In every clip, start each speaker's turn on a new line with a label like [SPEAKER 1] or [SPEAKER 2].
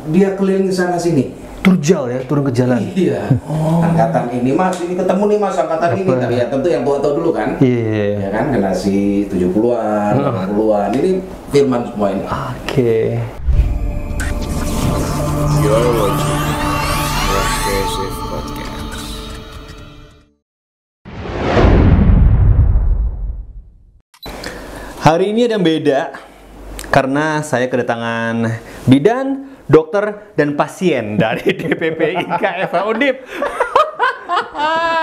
[SPEAKER 1] dia keliling sana sini.
[SPEAKER 2] Turjal ya, turun ke jalan.
[SPEAKER 1] Iya. Angkatan ini Mas, ini ketemu nih Mas angkatan ini. Tapi ya tentu yang tua-tua dulu kan.
[SPEAKER 2] Iya.
[SPEAKER 1] Ya kan, generasi 70-an, 80-an. Ini Firman semua ini.
[SPEAKER 2] Oke.
[SPEAKER 3] You're watching Progressive Podcast.
[SPEAKER 2] Hari ini ada yang beda karena saya kedatangan bidan, dokter, dan pasien dari DPP IKFA Undip.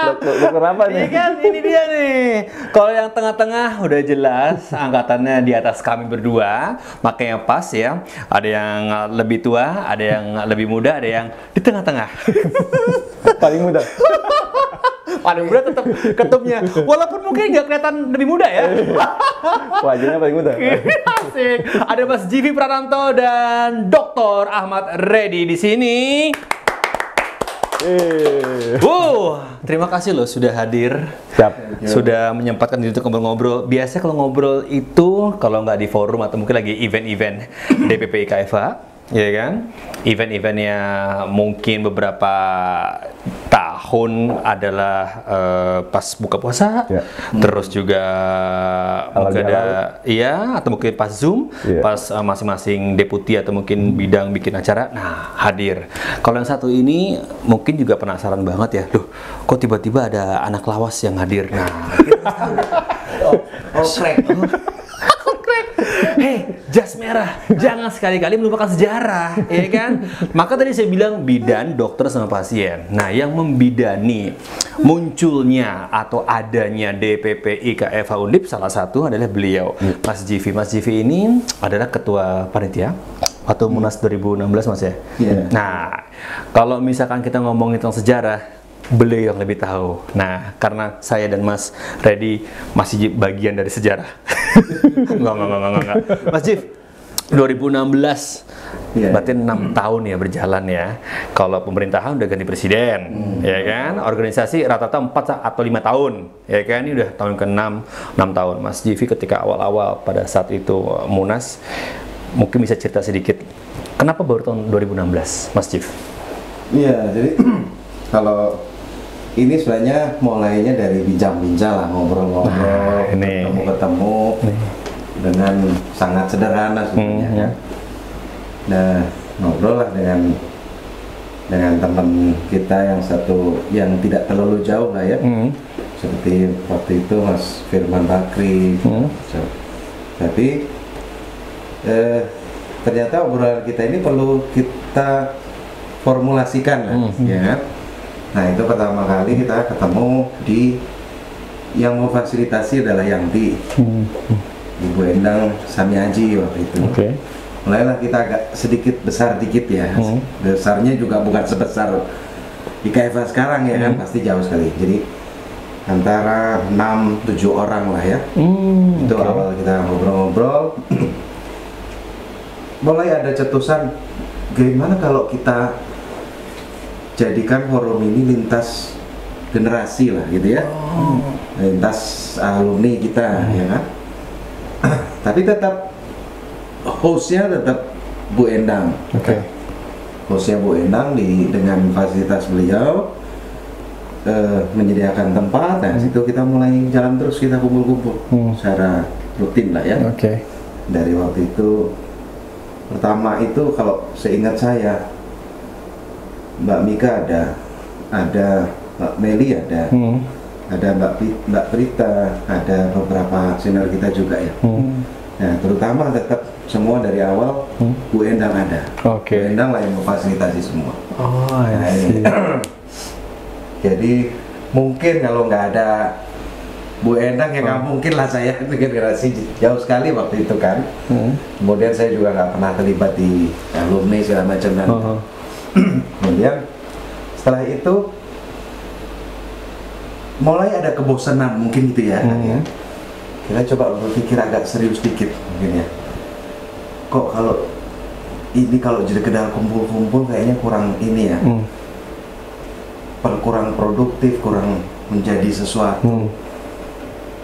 [SPEAKER 4] Dokter apa nih?
[SPEAKER 2] Iya kan, ini dia nih. Kalau yang tengah-tengah udah jelas angkatannya di atas kami berdua, makanya pas ya. Ada yang lebih tua, ada yang lebih muda, ada yang di tengah-tengah.
[SPEAKER 4] Paling muda.
[SPEAKER 2] Paling muda tetap ketupnya, walaupun mungkin nggak kelihatan lebih muda ya.
[SPEAKER 4] Wajahnya paling muda.
[SPEAKER 2] Asik. Ada Mas Jivi Prananto dan Dr. Ahmad Reddy di sini. Terima kasih loh sudah hadir.
[SPEAKER 4] Siap.
[SPEAKER 2] Sudah menyempatkan diri untuk ngobrol-ngobrol. Biasanya kalau ngobrol itu kalau nggak di forum atau mungkin lagi event-event DPP IKFA, ya kan? Event-eventnya mungkin beberapa tahun adalah pas buka puasa,
[SPEAKER 4] Ya.
[SPEAKER 2] terus juga mungkin ada,
[SPEAKER 4] Halal.
[SPEAKER 2] iya, atau mungkin pas Zoom,
[SPEAKER 4] Ya.
[SPEAKER 2] pas masing-masing deputi atau mungkin bidang bikin acara, nah hadir. Kalau yang satu ini mungkin juga penasaran banget ya, loh kok tiba-tiba ada anak lawas yang hadir. Nah, hei, jas merah, jangan sekali-kali melupakan sejarah, ya kan? Maka tadi saya bilang bidan, dokter, sama pasien. Nah, yang membidani munculnya atau adanya DPP IKFA Undip salah satu adalah beliau, Mas Jivi. Mas Jivi ini adalah ketua panitia atau Munas 2016, Mas ya?
[SPEAKER 1] Iya.
[SPEAKER 2] Nah, kalau misalkan kita ngomongin tentang sejarah, beliau yang lebih tahu. Nah, karena saya dan Mas Reddy masih bagian dari sejarah. Enggak. Mas Jiv, 2016,
[SPEAKER 1] Iya.
[SPEAKER 2] berarti 6 tahun ya berjalan ya. Kalau pemerintahan udah ganti presiden, ya kan? Organisasi rata-rata 4 atau 5 tahun, ya kan? Ini udah tahun ke-6, 6 tahun. Mas Jivi ketika awal-awal pada saat itu Munas, mungkin bisa cerita sedikit, kenapa baru tahun 2016, Mas Jiv?
[SPEAKER 1] Iya, jadi kalau ini sebenarnya mulainya dari bincang-bincang lah, ngobrol-ngobrol,
[SPEAKER 2] ini.
[SPEAKER 1] ketemu-ketemu dengan sangat sederhana sebenarnya ya. Nah, ngobrol lah dengan teman kita yang satu yang tidak terlalu jauh lah ya. Seperti waktu itu Mas Firman Bakri. Tapi ternyata obrolan kita ini perlu kita formulasikan lah, ya kan? Nah, itu pertama kali kita ketemu di yang memfasilitasi adalah Yanti, Ibu Endang Samiaji waktu itu.
[SPEAKER 2] Oke.
[SPEAKER 1] Mulailah kita agak sedikit besar dikit ya. Besarnya juga bukan sebesar IKFA sekarang ya kan, pasti jauh sekali. Jadi antara 6-7 orang lah ya. Itu awal kita ngobrol-ngobrol. Mulai ada cetusan, gimana kalau kita jadikan forum ini lintas generasi lah gitu ya, lintas alumni kita, ya kan. Tapi tetap hostnya tetap Bu Endang. Hostnya Bu Endang dengan fasilitas beliau menyediakan tempat. Nah, situ kita mulai jalan terus, kita kumpul-kumpul secara rutin lah ya. Dari waktu itu pertama itu kalau seingat saya, Mbak Mika ada Mbak Meli ada Mbak Prita, ada beberapa senior kita juga ya. Nah, terutama tetap semua dari awal Bu Endang ada. Bu Endang lah yang memfasilitasi semua. Jadi mungkin kalau nggak ada Bu Endang ya nggak mungkin lah saya generasi jauh sekali waktu itu kan. Kemudian saya juga nggak pernah terlibat di alumni segala macam dan kemudian setelah itu mulai ada kebosanan mungkin gitu ya. Kita coba berpikir agak serius dikit mungkin ya. Kok kalau jadi kedal kumpul-kumpul kayaknya kurang ini ya. Kurang produktif, kurang menjadi sesuatu.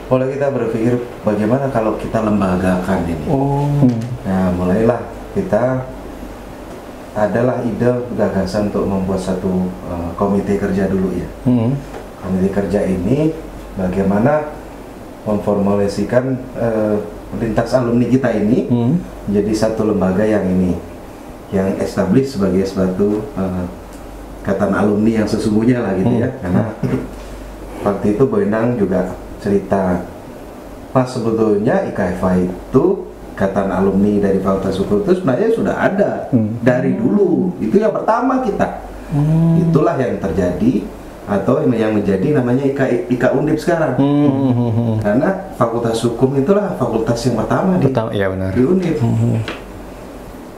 [SPEAKER 1] Mulai kita berpikir bagaimana kalau kita lembagakan ini. Nah, mulailah kita adalah ide gagasan untuk membuat satu komite kerja dulu ya. Komite kerja ini bagaimana memformulasikan lintas alumni kita ini menjadi satu lembaga yang establish sebagai suatu ikatan alumni yang sesungguhnya lah gitu ya. Karena waktu itu Bu Endang juga cerita, Mas, sebetulnya IKFA itu ikatan alumni dari Fakultas Hukum itu sebenarnya sudah ada dari dulu. Itu yang pertama kita. Itulah yang terjadi atau yang menjadi namanya IKA Undip sekarang. Karena Fakultas Hukum itulah fakultas yang pertama
[SPEAKER 2] ya benar.
[SPEAKER 1] di Undip.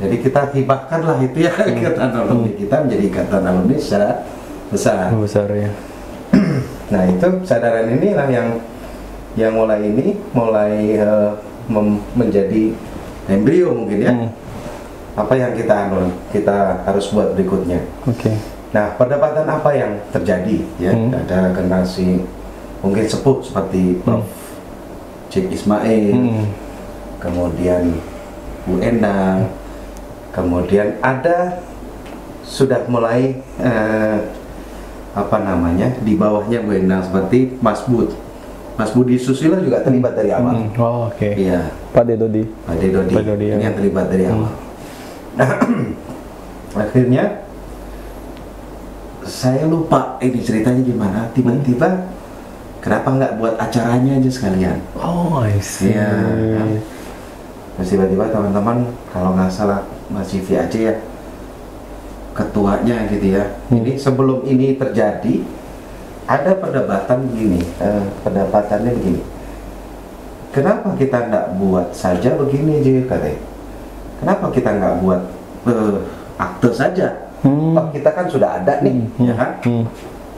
[SPEAKER 1] Jadi kita hibahkanlah itu ya ikatan alumni kita menjadi ikatan alumni secara besar.
[SPEAKER 2] Besar ya.
[SPEAKER 1] Nah itu kesadaran inilah yang mulai menjadi embrio mungkin ya. Apa yang kita harus buat berikutnya. Nah, perdebatan apa yang terjadi ya? Ada generasi mungkin sepuh seperti Prof. Cik Ismail, kemudian Bu Endang, kemudian ada sudah mulai di bawahnya Bu Endang seperti Mas Budi Susilo juga terlibat dari awal. Iya.
[SPEAKER 4] Pak Dedodi
[SPEAKER 1] ini yang terlibat dari awal. Nah, akhirnya saya lupa ini ceritanya gimana. Tiba-tiba kenapa nggak buat acaranya aja sekalian?
[SPEAKER 2] I see.
[SPEAKER 1] Iya. Kan? Terus tiba-tiba teman-teman kalau nggak salah Mas Civi aja ya ketuanya gitu ya. Ini sebelum ini terjadi ada perdebatan begini, pendapatannya begini. Kenapa kita nggak buat saja begini aja katanya? Kenapa kita nggak buat akte saja? Kita kan sudah ada nih, ya kan?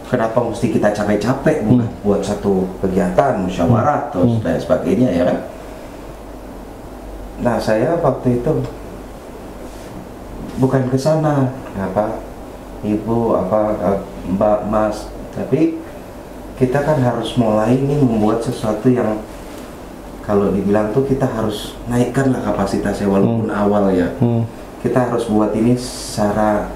[SPEAKER 1] Kenapa mesti kita capek-capek buat satu kegiatan musyawarah terus dan sebagainya ya kan? Nah saya waktu itu bukan ke sana, Ibu, Mbak, Mas, tapi kita kan harus mulai ini membuat sesuatu yang kalau dibilang tuh kita harus naikkan lah kapasitasnya walaupun awal ya. Kita harus buat ini secara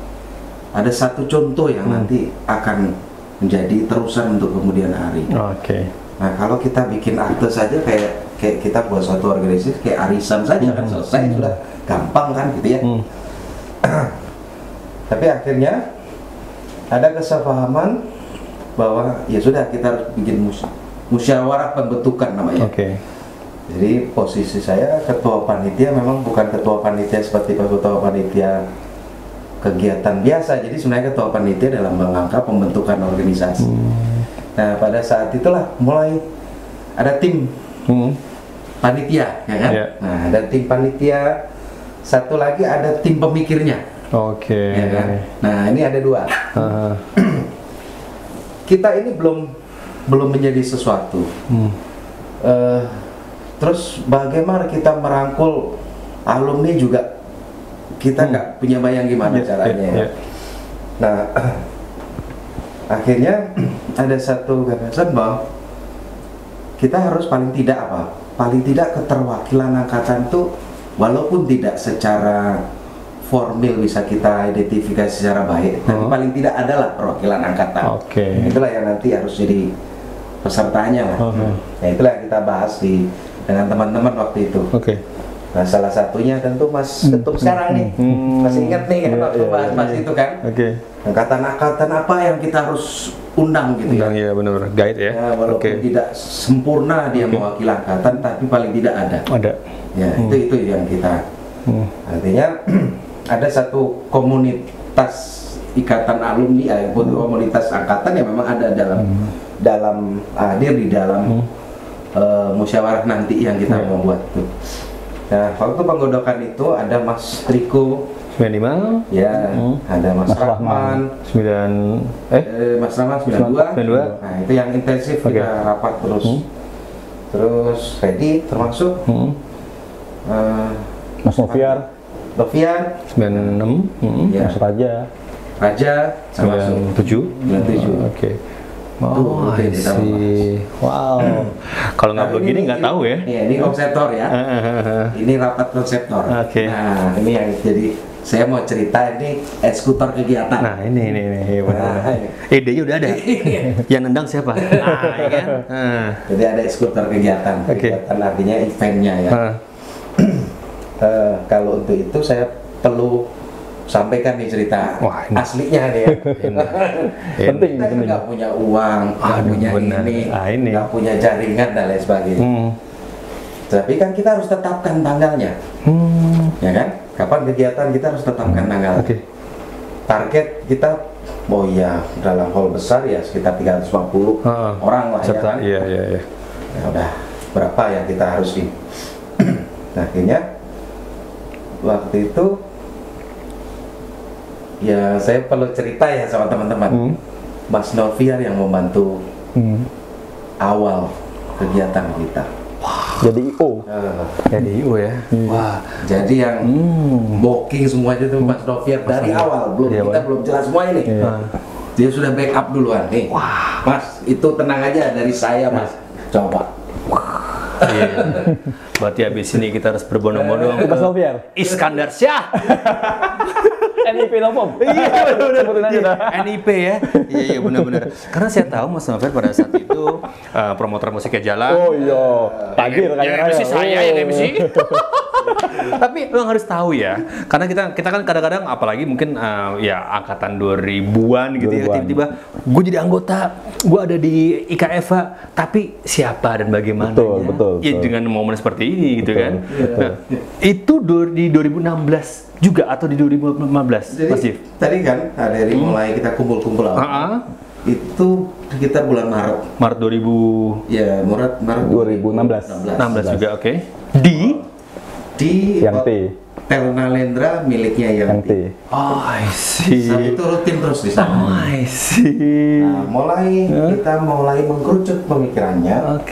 [SPEAKER 1] ada satu contoh yang nanti akan menjadi terusan untuk kemudian hari. Nah kalau kita bikin akte saja kayak kita buat suatu organisasi kayak arisan saja kan selesai sudah gampang kan gitu ya. Tapi akhirnya ada kesepahaman bahwa ya sudah kita harus bikin musyawarah pembentukan namanya. Jadi posisi saya ketua panitia memang bukan ketua panitia seperti ketua panitia kegiatan biasa. Jadi sebenarnya ketua panitia dalam rangka pembentukan organisasi. Nah pada saat itulah mulai ada tim panitia, ya kan? Nah ada tim panitia, satu lagi ada tim pemikirnya. Ya kan? Nah ini ada dua. Kita ini belum menjadi sesuatu. Terus bagaimana kita merangkul alumni juga kita nggak punya bayang gimana caranya. Ya. Nah akhirnya ada satu gagasan bahwa kita harus paling tidak keterwakilan angkatan itu walaupun tidak secara formil bisa kita identifikasi secara baik, tapi paling tidak adalah perwakilan angkatan. Itulah yang nanti harus jadi pesertanya lah. Nah itulah yang kita bahas dengan teman-teman waktu itu. Nah salah satunya tentu Mas Ketum sekarang nih, masih ingat nih kan waktu bahas itu kan. Angkatan-angkatan apa yang kita harus undang gitu ya.
[SPEAKER 2] Iya benar, guide ya.
[SPEAKER 1] Walaupun tidak sempurna dia mewakili angkatan, tapi paling tidak ada. Ya itu yang kita. Artinya ada satu komunitas ikatan alumni, komunitas angkatan yang memang ada dalam hadir di dalam musyawarah nanti yang kita membuat itu. Nah, waktu penggodokan itu ada Mas Riko
[SPEAKER 2] 95,
[SPEAKER 1] ya, ada Mas Rahman Mas Rahman 92. Nah, itu yang intensif kita rapat terus. Terus Fedi termasuk
[SPEAKER 4] Mas Novian
[SPEAKER 2] 96,
[SPEAKER 1] ya.
[SPEAKER 4] Mas Raja
[SPEAKER 1] termasuk
[SPEAKER 2] 97. I see. Wow. Kalau nggak begini nggak tahu ya.
[SPEAKER 1] Iya, ini konseptor ya. Ini rapat konseptor. Nah, ini yang jadi saya mau cerita ini eksekutor kegiatan.
[SPEAKER 2] Nah, ini benar. Idenya udah ada. Yang nendang siapa? Nah, ya kan?
[SPEAKER 1] Jadi ada eksekutor kegiatan. Kegiatan artinya eventnya ya. Kalau untuk itu saya perlu sampaikan nih cerita aslinya nih ya.
[SPEAKER 4] Penting.
[SPEAKER 1] Kita kan nggak punya uang, nggak punya ini, nggak punya jaringan dan lain sebagainya. Tapi kan kita harus tetapkan tanggalnya, ya kan? Kapan kegiatan kita harus tetapkan tanggal. Target kita, oh ya dalam hall besar ya sekitar 350 orang lah ya. Kan?
[SPEAKER 2] Iya.
[SPEAKER 1] Ya udah berapa yang kita harus ini. Nah akhirnya waktu itu ya saya perlu cerita ya sama teman-teman. Mas Noviar yang membantu awal kegiatan kita.
[SPEAKER 4] Jadi IO.
[SPEAKER 2] Jadi IO ya.
[SPEAKER 1] Wah, jadi yang booking semuanya itu Mas Noviar dari awal. Kita belum jelas semua ini. Dia sudah backup duluan. Nih, Mas, itu tenang aja dari saya, Mas. Coba.
[SPEAKER 2] Berarti habis ini kita harus berbondong-bondong
[SPEAKER 4] Mas Noviar.
[SPEAKER 2] Iskandar Syah.
[SPEAKER 4] NIP Novum.
[SPEAKER 2] Iya benar. NIP ya. Iya benar. Karena saya tahu Mas Noviar pada saat itu promotor musiknya jalan.
[SPEAKER 4] Oh iya. Tagir
[SPEAKER 2] yang MC saya yang MC. Tapi memang harus tahu ya, karena kita kan kadang-kadang apalagi mungkin ya angkatan 2000-an gitu ya, tiba-tiba gue jadi anggota, gue ada di IKFA, tapi siapa dan bagaimana
[SPEAKER 4] betul,
[SPEAKER 2] ya dengan momen seperti ini gitu kan. Nah, itu di 2016 juga atau di 2015
[SPEAKER 1] jadi,
[SPEAKER 2] masih?
[SPEAKER 1] Tadi kan dari mulai kita kumpul-kumpul awal. Itu sekitar bulan Maret
[SPEAKER 2] 2000
[SPEAKER 1] ya Maret
[SPEAKER 4] 2016
[SPEAKER 2] juga oke.
[SPEAKER 1] Di
[SPEAKER 2] yang
[SPEAKER 1] T Ternalendra miliknya yang T.
[SPEAKER 2] Oh, I see.
[SPEAKER 1] Saat itu rutin terus di sana.
[SPEAKER 2] Oh, I see.
[SPEAKER 1] Nah, kita mulai mengkerucut pemikirannya.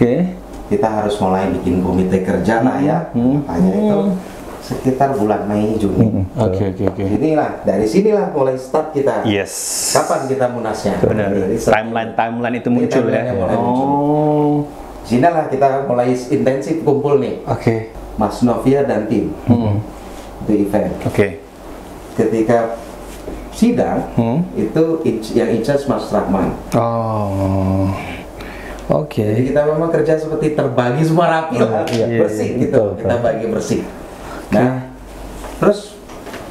[SPEAKER 1] Kita harus mulai bikin komite kerja lah ya. Makanya itu sekitar bulan Mei Juni.
[SPEAKER 2] Oke.
[SPEAKER 1] Inilah dari sinilah mulai start kita.
[SPEAKER 2] Yes.
[SPEAKER 1] Kapan kita munasnya?
[SPEAKER 2] Benar. Timeline itu muncul ya.
[SPEAKER 1] Sinilah kita mulai intensif kumpul nih. Mas Noviar dan tim di event. Ketika sidang itu yang in charge Mas Rahman. Jadi kita memang kerja seperti terbagi semua rapi lah, bersih gitu. Kita bagi bersih. Nah, terus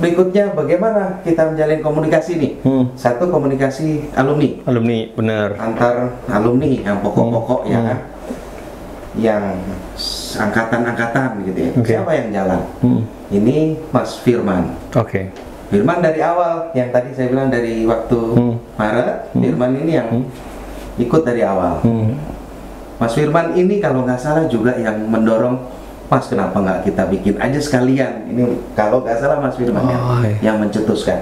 [SPEAKER 1] berikutnya bagaimana kita menjalin komunikasi nih? Satu komunikasi alumni,
[SPEAKER 2] benar.
[SPEAKER 1] Antar alumni yang pokok-pokok ya kan, yang angkatan-angkatan gitu ya. Siapa yang jalan? Ini Mas Firman. Firman dari awal, yang tadi saya bilang dari waktu Maret, Firman ini yang ikut dari awal. Mas Firman ini kalau nggak salah juga yang mendorong, Mas kenapa nggak kita bikin aja sekalian? Ini kalau nggak salah Mas Firman yang mencetuskan.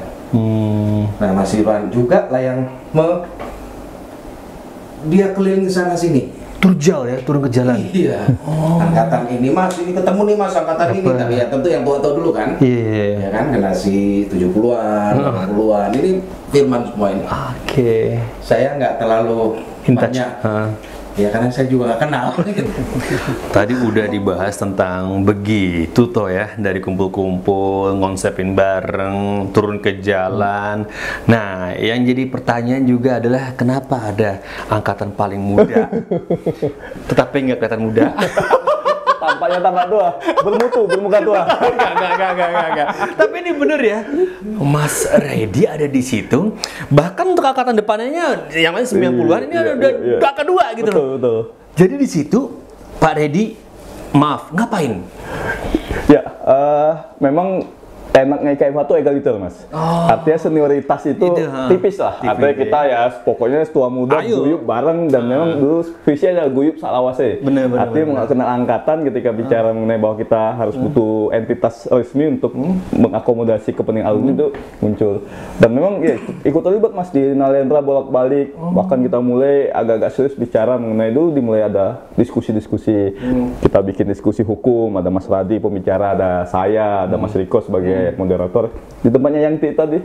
[SPEAKER 1] Nah Mas Firman juga lah yang dia keliling sana sini.
[SPEAKER 2] Turun ke jalan.
[SPEAKER 1] Iya. Angkatan ini Mas, ini ketemu nih Mas angkatan ini, tapi ya tentu yang tua-tua dulu kan. Ya kan generasi 70-an, 80-an. Ini Firman semua ini. Saya nggak terlalu banyak. Ya karena saya juga nggak kenal.
[SPEAKER 2] Tadi udah dibahas tentang begitu toh ya, dari kumpul-kumpul, ngonsepin bareng, turun ke jalan. Nah, yang jadi pertanyaan juga adalah kenapa ada angkatan paling muda, tetapi nggak kelihatan muda.
[SPEAKER 4] Tampaknya tambah tua, bermuka tua.
[SPEAKER 2] Enggak. Tapi ini bener ya, Mas Reddy ada di situ. Bahkan untuk angkatan depannya yang lain 90-an ini udah kedua gitu loh.
[SPEAKER 4] Betul.
[SPEAKER 2] Jadi di situ Pak Reddy, maaf, ngapain?
[SPEAKER 4] Ya, memang enaknya IKFA tuh egaliter Mas. Artinya senioritas itu tipis lah. Artinya kita ya pokoknya tua muda guyup bareng, dan memang dulu visinya adalah guyup salawase. Artinya mengenal angkatan ketika bicara mengenai bahwa kita harus butuh entitas resmi untuk mengakomodasi kepentingan alumni itu muncul. Dan memang ya ikut terlibat Mas di Nalendra bolak-balik. Bahkan kita mulai agak-agak serius bicara mengenai, dulu dimulai ada diskusi-diskusi. Kita bikin diskusi hukum, ada Mas Radi pembicara, ada saya, ada Mas Riko sebagai kayak moderator di tempatnya yang tadi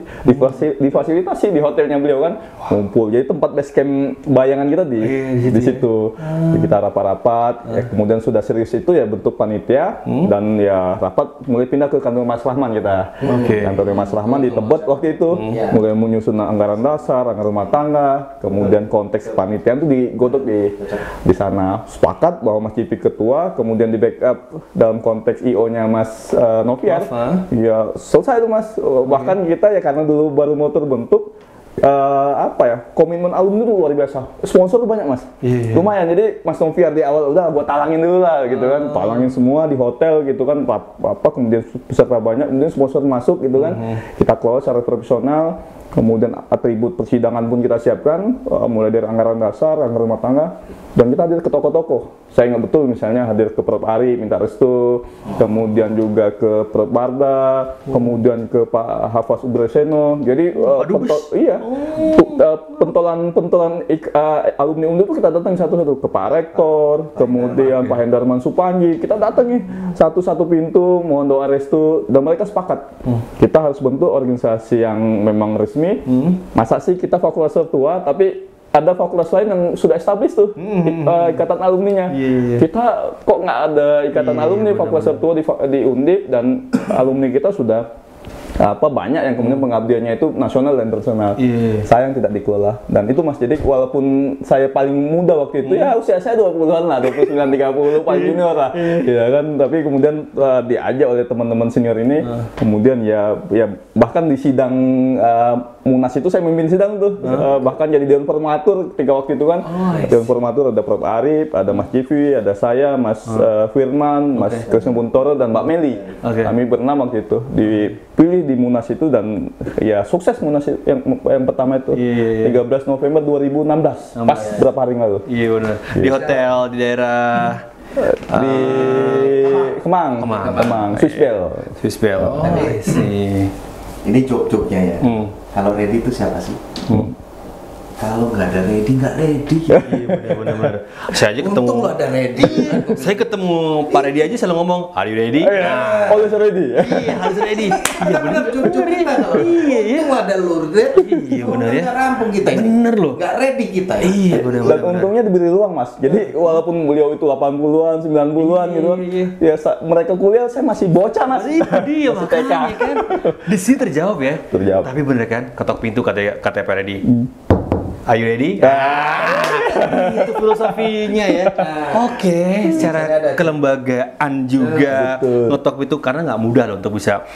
[SPEAKER 4] difasilitasi di hotelnya beliau kan, ngumpul. Jadi tempat base camp bayangan kita di situ. Jadi kita rapat-rapat, kemudian sudah serius itu ya bentuk panitia dan ya rapat mulai pindah ke kantor Mas Rahman kita. Kantor Mas Rahman di Tebet waktu itu, mulai menyusun anggaran dasar, anggaran rumah tangga, kemudian konteks panitiaan itu digodok di sana. Sepakat bahwa Mas Cipi ketua, kemudian di backup dalam konteks IO-nya Mas Novian. Ya selesai itu Mas. Bahkan kita ya karena dulu baru mau terbentuk, komitmen alumni itu luar biasa. Sponsor tuh banyak Mas. Lumayan. Jadi Mas Novian di awal udah gua talangin dulu lah gitu kan. Talangin semua di hotel gitu kan. Kemudian peserta banyak, kemudian sponsor masuk gitu kan. Kita kelola secara profesional. Kemudian atribut persidangan pun kita siapkan, mulai dari anggaran dasar, anggaran rumah tangga, dan kita hadir ke tokoh-tokoh. Saya ingat betul misalnya hadir ke Prof. Ari minta restu, kemudian juga ke Prof. Barda, kemudian ke Pak Hafaz Ubreseno. Jadi pentolan alumni UNDIP itu kita datang satu-satu ke Pak Rektor, kemudian Pak Hendarman Supanji. Kita datang nih satu-satu pintu, mohon doa restu, dan mereka sepakat. Kita harus bentuk organisasi yang memang resmi. Masa sih kita fakultas tertua, tapi ada fakultas lain yang sudah established tuh ikatan alumninya. Kita kok nggak ada ikatan alumni fakultas tertua di Undip, dan alumni kita sudah banyak yang kemudian pengabdiannya itu nasional dan internasional. Sayang tidak dikelola. Dan itu Mas, jadi walaupun saya paling muda waktu itu, ya usia saya 20-an lah, 29-30, paling junior lah. Ya kan, tapi kemudian diajak oleh teman-teman senior ini, kemudian ya bahkan di sidang Munas itu saya memimpin sidang tuh, bahkan jadi Dewan Formatur ketika waktu itu kan. Dewan Formatur ada Prof. Arif, ada Mas Civi, ada saya, Mas Firman, Mas Krisna Buntoro, dan Mbak Meli. Kami berenam waktu itu dipilih di Munas itu, dan ya sukses Munas yang pertama itu 13 November 2016, pas berapa hari lalu. Iya benar. Di hotel di daerah di Kemang, Swiss Bell.
[SPEAKER 1] Ini joke-joke-nya ya. Kalau ready itu siapa sih? Kalau nggak ada ready, nggak ready.
[SPEAKER 2] Iya benar-benar. Saya aja ketemu.
[SPEAKER 1] Untung lo ada ready.
[SPEAKER 2] Saya ketemu Pak Ready aja selalu ngomong, "Are you ready?"
[SPEAKER 4] Always ready.
[SPEAKER 2] Iya, harus ready.
[SPEAKER 1] Iya benar, cucu kita kalau. Untung ada lo ready.
[SPEAKER 2] Iya benar ya.
[SPEAKER 1] Rampung kita ini.
[SPEAKER 2] Bener loh.
[SPEAKER 1] Nggak ready kita.
[SPEAKER 2] Iya benar-benar.
[SPEAKER 4] Dan untungnya diberi ruang Mas. Jadi walaupun beliau itu 80-an, 90-an gitu kan. Ya mereka kuliah, saya masih bocah Mas.
[SPEAKER 2] Itu dia makanya kan. Di sini terjawab ya.
[SPEAKER 4] Terjawab.
[SPEAKER 2] Tapi bener kan, ketok pintu kata Pak Ready. Are you ready? Itu filosofinya ya. Oke, secara kelembagaan juga ngetok pintu, karena nggak mudah loh untuk bisa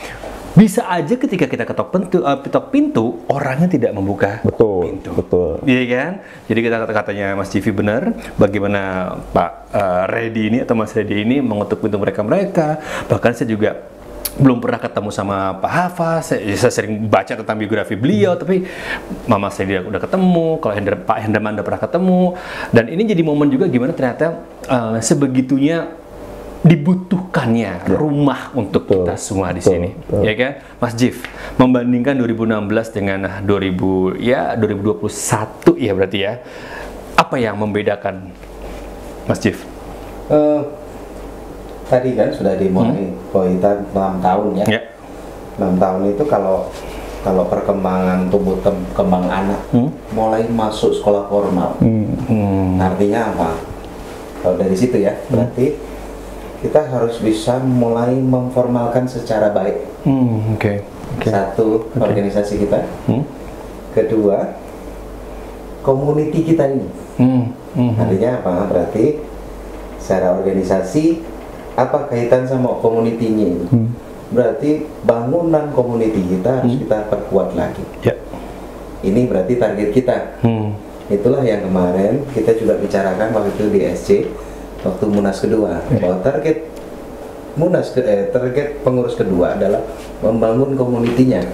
[SPEAKER 2] aja ketika kita ketok pintu orangnya tidak membuka pintu. Betul. Iya kan? Jadi kita katanya Mas Civi benar, bagaimana Pak Ready ini atau Mas Ready ini mengetuk pintu mereka. Bahkan saya juga belum pernah ketemu sama Pak Hafaz, saya sering baca tentang biografi beliau, tapi Mama saya udah ketemu, kalau Pak Henderman udah pernah ketemu, dan ini jadi momen juga gimana ternyata sebegitunya dibutuhkannya rumah untuk kita semua di sini, ya kan, Mas Jif, membandingkan 2016 dengan 2021 ya berarti ya, apa yang membedakan, Mas Jif?
[SPEAKER 1] Tadi kan sudah dimulai kita 6 tahun ya. 6 tahun itu kalau perkembangan tumbuh kembang anak mulai masuk sekolah formal. Artinya apa? Kalau dari situ ya, berarti kita harus bisa mulai memformalkan secara baik. Satu, organisasi kita. Kedua, community kita ini. Artinya apa? Berarti secara organisasi apa kaitan sama community-nya ini? Berarti bangunan community kita harus kita perkuat lagi. Ini berarti target kita. Itulah yang kemarin kita juga bicarakan waktu itu di SC waktu Munas kedua, bahwa target pengurus kedua adalah membangun community-nya.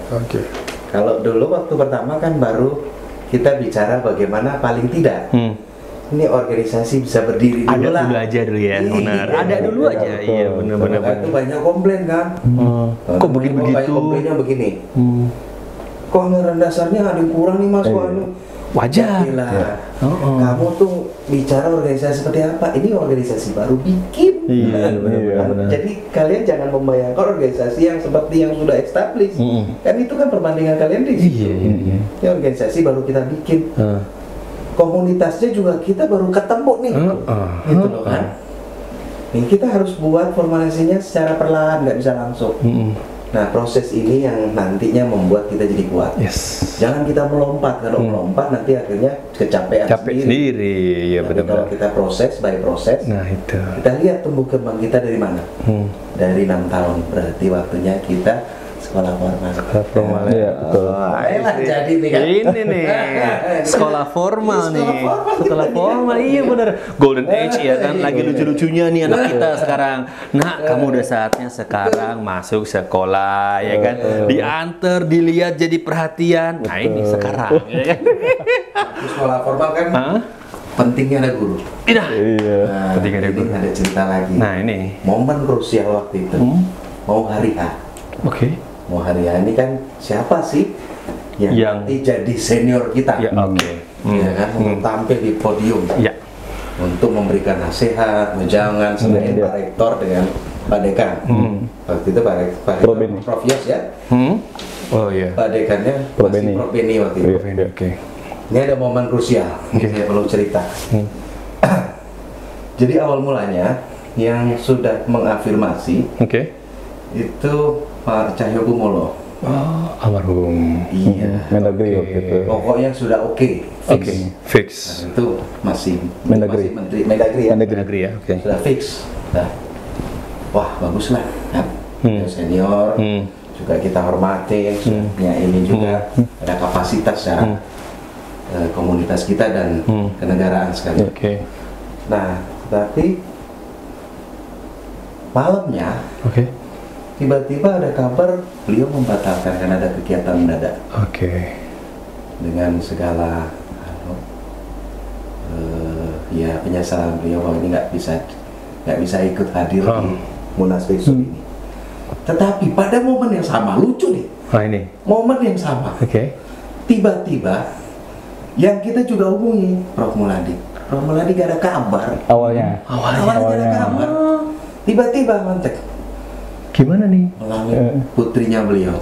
[SPEAKER 1] Kalau dulu waktu pertama kan baru kita bicara bagaimana paling tidak ini organisasi bisa berdiri dulu lah.
[SPEAKER 2] Ada dulu aja dulu ya, benar. Ada dulu aja, iya benar-benar.
[SPEAKER 1] Itu banyak komplain kan.
[SPEAKER 2] Kok begini begitu?
[SPEAKER 1] Komplainnya begini. kok anggaran dasarnya ada yang kurang nih mas,
[SPEAKER 2] wajar.
[SPEAKER 1] Ya, kamu tuh bicara organisasi seperti apa? Ini organisasi baru bikin.
[SPEAKER 2] Benar.
[SPEAKER 1] Jadi kalian jangan membayangkan organisasi yang seperti yang sudah established. Kan itu kan perbandingan kalian di situ. Ini organisasi baru kita bikin. Komunitasnya juga kita baru ketemu nih. Gitu loh kan. Nih kita harus buat formalisasinya secara perlahan, nggak bisa langsung. Nah, proses ini yang nantinya membuat kita jadi kuat. Jangan kita melompat, kalau melompat nanti akhirnya kecapean
[SPEAKER 2] sendiri. Ya benar-benar.
[SPEAKER 1] Kalau kita proses by proses,
[SPEAKER 2] nah itu.
[SPEAKER 1] Kita lihat tumbuh kembang kita dari mana. Dari 6 tahun, berarti waktunya kita sekolah formal.
[SPEAKER 4] Iya, betul.
[SPEAKER 1] Jadi nih kan.
[SPEAKER 2] Ini nih, sekolah formal nih. Sekolah formal, iya benar. Golden Age ya kan, lagi lucu-lucunya nih anak kita sekarang. Nah, kamu udah saatnya sekarang masuk sekolah ya kan. Diantar, dilihat jadi perhatian. Nah ini sekarang. Ya kan?
[SPEAKER 1] Sekolah formal kan. Pentingnya ada guru.
[SPEAKER 2] Iya.
[SPEAKER 1] Pentingnya ada guru. Ada cerita lagi.
[SPEAKER 2] Nah ini.
[SPEAKER 1] Momen krusial waktu itu. Mau hari H. Mau hari H ini kan siapa sih yang nanti jadi senior kita? Ya kan, untuk tampil di podium. Untuk memberikan nasihat, wejangan, selain Pak Rektor dengan Pak Dekan. Waktu itu Pak Prof Yos ya.
[SPEAKER 2] Oh iya.
[SPEAKER 1] Pak Dekannya Prof Beni waktu itu. Ini ada momen krusial. Saya perlu cerita. Jadi awal mulanya yang sudah mengafirmasi itu Pak Cahyo Kumolo.
[SPEAKER 2] Almarhum.
[SPEAKER 1] Iya.
[SPEAKER 4] Mendagri gitu.
[SPEAKER 1] Pokoknya sudah
[SPEAKER 2] fix.
[SPEAKER 1] Nah, itu masih
[SPEAKER 4] Mendagri.
[SPEAKER 1] Menteri Mendagri ya.
[SPEAKER 2] Mendagri ya.
[SPEAKER 1] Sudah fix. Nah, wah bagus lah. Kan? Senior. Juga kita hormatin. Ya ini juga ada kapasitas secara komunitas kita dan kenegaraan sekali. Nah, tapi malamnya. Tiba-tiba ada kabar beliau membatalkan karena ada kegiatan mendadak. Dengan segala ya penyesalan beliau bahwa ini nggak bisa ikut hadir di Munas besok ini. Tetapi pada momen yang sama, lucu nih. Momen yang sama. Tiba-tiba yang kita juga hubungi Prof Muladi. Prof Muladi gak ada kabar.
[SPEAKER 4] Awalnya
[SPEAKER 1] gak ada kabar. Tiba-tiba mantek.
[SPEAKER 2] Gimana nih?
[SPEAKER 1] Melalui putrinya beliau.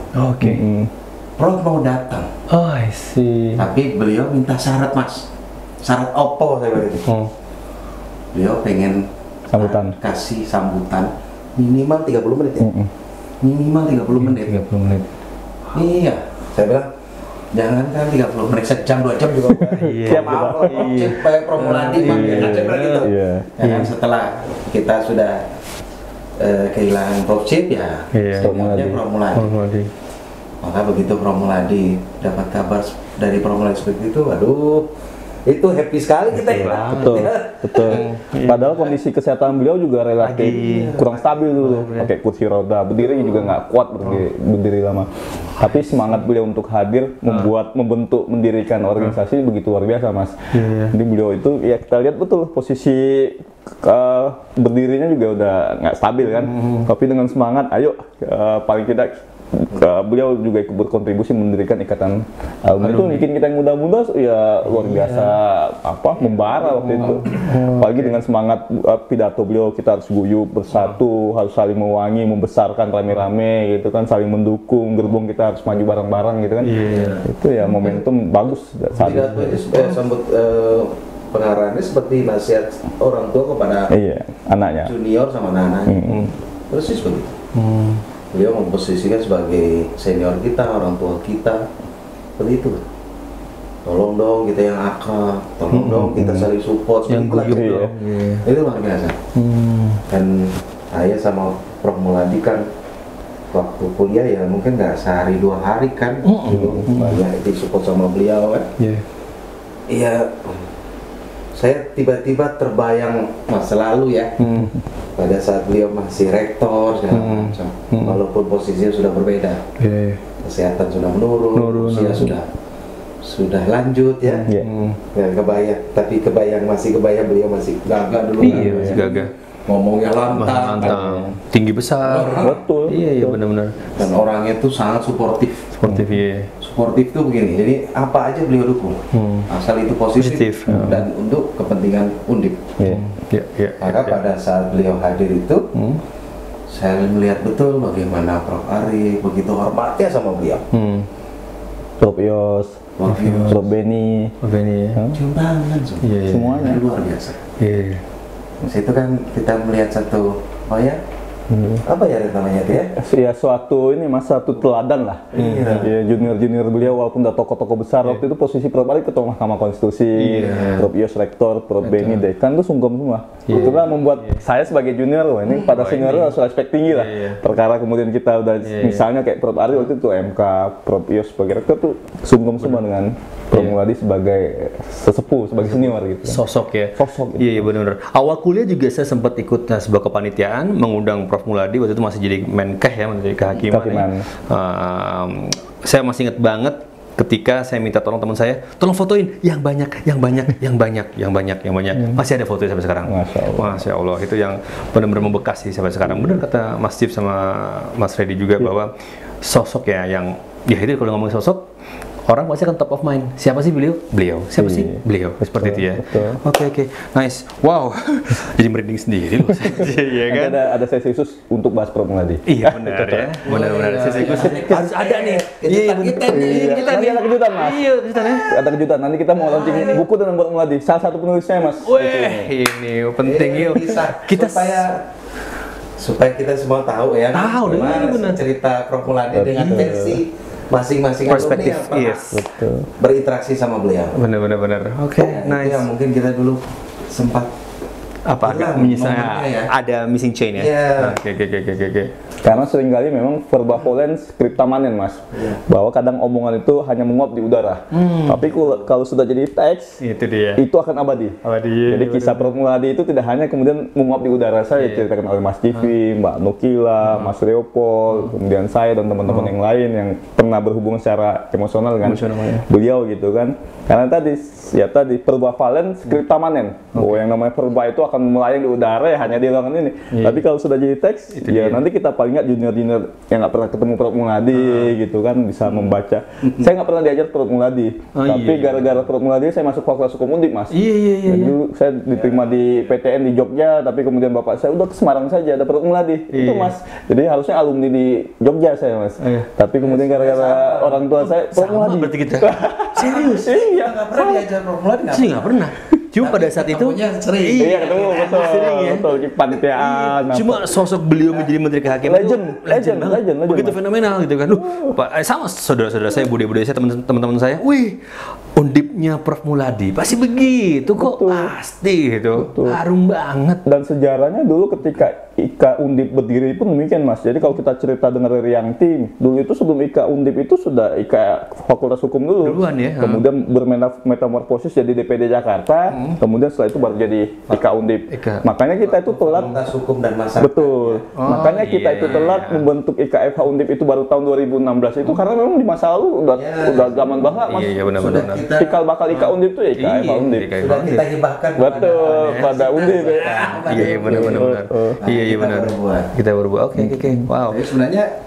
[SPEAKER 1] Prof mau datang.
[SPEAKER 2] I see.
[SPEAKER 1] Tapi beliau minta syarat mas. Syarat opo saya begitu. Beliau pengen kasih sambutan minimal 30 menit ya. Minimal 30 menit. Iya. Saya bilang jangan kan 30 menit, sejam 2 jam juga. Siap maaf kalau pakai Prof Muladi gitu. Jangan setelah kita sudah kehilangan Prof Chip ya, seniornya Prof Muladi. Maka begitu Prof Muladi dapat kabar dari Prof Muladi seperti itu, waduh, itu happy sekali kita ya.
[SPEAKER 4] Betul. Padahal kondisi kesehatan beliau juga relatif kurang stabil dulu, pakai kursi roda, berdiri juga nggak kuat berdiri lama. Tapi semangat beliau untuk hadir, mendirikan organisasi begitu luar biasa mas. Jadi beliau itu ya kita lihat betul posisi berdirinya juga udah nggak stabil kan, tapi dengan semangat, ayo paling tidak beliau juga ikut berkontribusi mendirikan ikatan alumni itu bikin kita yang muda-muda ya luar biasa membara waktu itu. Apalagi dengan semangat pidato beliau, kita harus guyup bersatu, harus saling mewangi, membesarkan rame-rame gitu kan, saling mendukung, gerbong kita harus maju bareng-bareng gitu kan. Itu ya momentum bagus saat
[SPEAKER 1] pidato itu sambut pengarahannya seperti nasihat orang tua kepada
[SPEAKER 4] anaknya,
[SPEAKER 1] junior sama anak-anaknya. Persis begitu. Beliau memposisikan sebagai senior kita, orang tua kita, seperti itu. Tolong dong kita yang akrab, tolong dong kita saling support, yang guyup. Itu luar biasa. Dan saya sama Prof Muladi kan waktu kuliah ya mungkin nggak sehari 2 hari kan, banyak disupport sama beliau kan. Iya. Saya tiba-tiba terbayang masa lalu ya, pada saat beliau masih rektor segala macam, walaupun posisinya sudah berbeda, kesehatan sudah menurun, usia sudah lanjut ya, kebayang, tapi masih kebayang beliau masih gagah dulu,
[SPEAKER 2] masih gagah,
[SPEAKER 1] ngomongnya lantang,
[SPEAKER 2] tinggi besar,
[SPEAKER 4] betul,
[SPEAKER 2] iya benar-benar,
[SPEAKER 1] dan orangnya tuh sangat suportif, sportif tuh begini, jadi apa aja beliau dukung, asal itu positif. Dan untuk kepentingan Undip. Maka pada saat beliau hadir itu, saya melihat betul bagaimana Prof. Ari begitu hormatnya sama beliau.
[SPEAKER 4] Prof. Yos, Prof. Benny,
[SPEAKER 1] cium tangan semuanya luar biasa. Itu kan kita melihat satu, apa ya namanya dia?
[SPEAKER 4] Ya suatu ini satu teladan lah. Ya, junior beliau walaupun udah tokoh-tokoh besar waktu itu posisi Prof. Ari ketua Mahkamah Konstitusi, Prof. Yos rektor, Prof. Benny dekan itu sungkem semua. Itulah membuat saya sebagai junior, ini pada senior harus respect tinggi lah. Perkara kemudian kita udah misalnya kayak Prof. Ari waktu itu MK, Prof. Yos sebagai rektor tuh sungkem semua dengan Prof. Muladi sebagai sesepuh, sebagai senior gitu.
[SPEAKER 2] Sosok ya.
[SPEAKER 4] Sosok.
[SPEAKER 2] Iya benar. Awal kuliah juga saya sempat ikut sebuah kepanitiaan mengundang Prof. Muladi, waktu itu masih jadi Menkeh ya, menteri kehakiman. Saya masih ingat banget ketika saya minta tolong teman saya, tolong fotoin yang banyak. Masih ada fotonya sampai sekarang. Masya Allah, itu yang benar-benar membekas sih sampai sekarang. Benar kata Mas Cip sama Mas Reddy juga bahwa sosok ya yang itu kalau ngomong sosok, orang pasti akan top of mind. Siapa sih beliau? Siapa sih? Beliau. Seperti itu ya. Oke. Nice. Wow. Jadi merinding sendiri loh. Iya kan?
[SPEAKER 4] Ada sesi khusus untuk bahas Prof. Muladi.
[SPEAKER 2] Iya benar ya. Benar. Sesi khusus harus ada nih.
[SPEAKER 1] Iya kita nih.
[SPEAKER 4] Ada kejutan, Mas.
[SPEAKER 2] Iya, kejutannya.
[SPEAKER 4] Ada kejutan. Nanti kita mau launching buku tentang Prof. Muladi. Salah satu penulisnya, Mas.
[SPEAKER 2] Ini penting yuk.
[SPEAKER 1] Kita supaya kita semua tahu ya.
[SPEAKER 2] Tahu
[SPEAKER 1] benar cerita Prof. Muladi dengan versi masing-masing
[SPEAKER 2] perspektif,
[SPEAKER 1] berinteraksi sama beliau.
[SPEAKER 2] Benar. Oke, nice.
[SPEAKER 1] Yang mungkin kita dulu sempat
[SPEAKER 2] agak ada missing chain ya. Oke.
[SPEAKER 4] Karena seringkali memang verbavolen skriptamanen, Mas. Bahwa kadang omongan itu hanya menguap di udara. Tapi kalau sudah jadi teks, itu akan abadi. Jadi kisah Prof. Muladi itu tidak hanya kemudian menguap di udara. Saya diceritakan oleh Mas Civi, Mbak Nukila, Mas Leopold, kemudian saya dan teman-teman yang lain yang pernah berhubungan secara emosional dengan beliau gitu kan. Karena tadi verbavolen skriptamanen. Bahwa yang namanya verba itu akan melayang di udara ya hanya di ruangan ini. Tapi kalau sudah jadi teks, nanti kita paling nggak junior yang nggak pernah ketemu Prof. Muladi gitu kan bisa membaca. Saya nggak pernah diajar Prof. Muladi, tapi gara-gara Prof. Muladi saya masuk Fakultas Hukum Undip, Mas. Dulu saya diterima di PTN di Jogja, tapi kemudian bapak saya udah ke Semarang saja ada Prof. Muladi. Itu, Mas. Jadi harusnya alumni di Jogja saya, Mas. Tapi kemudian gara-gara orang tua saya Prof. Muladi.
[SPEAKER 2] Berarti kita serius?
[SPEAKER 1] Iya, nggak pernah diajar Prof. Muladi.
[SPEAKER 2] Nggak pernah. Cuma pada saat itu
[SPEAKER 1] sering.
[SPEAKER 4] Iya, betul di panitiaan.
[SPEAKER 2] Cuma sosok beliau menjadi menteri kehakiman legend banget. Begitu fenomenal gitu kan. Sama saudara-saudara saya, bude-bude saya, teman-teman saya. Wih, Undipnya Prof. Muladi pasti begitu kok. Pasti itu. Harum banget.
[SPEAKER 4] Dan sejarahnya dulu ketika IKA Undip berdiri pun demikian, Mas. Jadi kalau kita cerita dengan Rianti, dulu itu sebelum IKA Undip itu sudah IKA Fakultas Hukum dulu.
[SPEAKER 2] Duluan ya.
[SPEAKER 4] Kemudian bermetamorfosis jadi DPD Jakarta. Kemudian setelah itu baru jadi IKA Undip. Makanya kita itu telat.
[SPEAKER 1] Fakultas Hukum dan Masyarakat.
[SPEAKER 4] Betul. Makanya kita itu telat membentuk IKFH Undip itu baru tahun 2016 itu karena memang di masa lalu udah zaman bahwa Mas.
[SPEAKER 2] Iya benar.
[SPEAKER 4] Cikal bakal IKA Undip itu ya IKFH Undip.
[SPEAKER 1] Sudah kita hibahkan
[SPEAKER 4] pada Undip.
[SPEAKER 2] Iya benar. Iya benar. Kita berbuat. Oke. Wow.
[SPEAKER 1] Jadi sebenarnya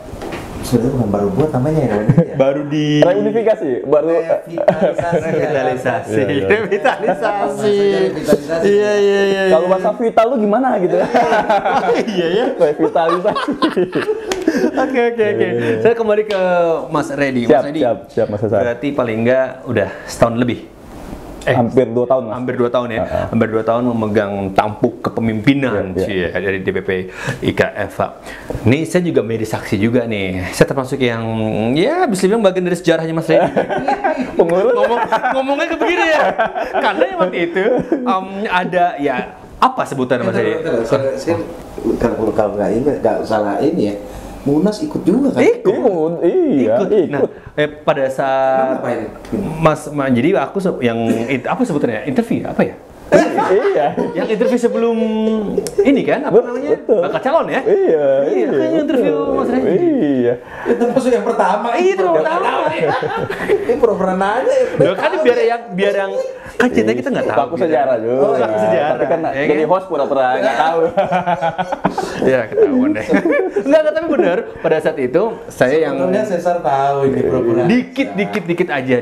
[SPEAKER 1] bukan baru buat namanya ya.
[SPEAKER 2] Baru di
[SPEAKER 4] reunifikasi, baru
[SPEAKER 2] revitalisasi. Iya.
[SPEAKER 4] Kalau bahasa vital lu gimana gitu?
[SPEAKER 2] Iya ya.
[SPEAKER 4] Revitalisasi.
[SPEAKER 2] Oke. Saya kembali ke Mas Reddy.
[SPEAKER 4] Siap Mas Hasan.
[SPEAKER 2] Berarti paling enggak udah setahun lebih.
[SPEAKER 4] Hampir 2 tahun, Mas.
[SPEAKER 2] Hampir 2 tahun ya. Hampir 2 tahun memegang tampuk kepemimpinan dari DPP IKFH. Nih saya juga menjadi saksi juga nih. Saya termasuk yang bisa dibilang bagian dari sejarahnya Mas Reddy. Ngomongnya kayak begini ya. Karena yang waktu itu ada apa sebutan Mas Reddy?
[SPEAKER 1] Kalau nggak salah ini ya. Munas ikut juga kan?
[SPEAKER 2] Ikut. Nah, pada saat jadi aku yang apa sebutannya? Interview apa ya?
[SPEAKER 4] Iya.
[SPEAKER 2] Yang interview sebelum ini kan? Apa namanya? Bakal calon ya?
[SPEAKER 4] Iya.
[SPEAKER 2] Kayaknya interview Mas Reddy.
[SPEAKER 4] Iya.
[SPEAKER 1] Itu masuk yang pertama.
[SPEAKER 2] Itu yang pertama.
[SPEAKER 1] Ini pernah nanya ya.
[SPEAKER 2] Kan biar yang kan cerita kita nggak tahu.
[SPEAKER 4] Aku sejarah juga.
[SPEAKER 2] Aku sejarah.
[SPEAKER 4] Tapi kan jadi host pura-pura nggak tahu.
[SPEAKER 2] Ya ketahuan deh. Enggak, tapi benar. Pada saat itu saya yang
[SPEAKER 1] sebetulnya Cesar tahu ini pura-pura.
[SPEAKER 2] dikit aja.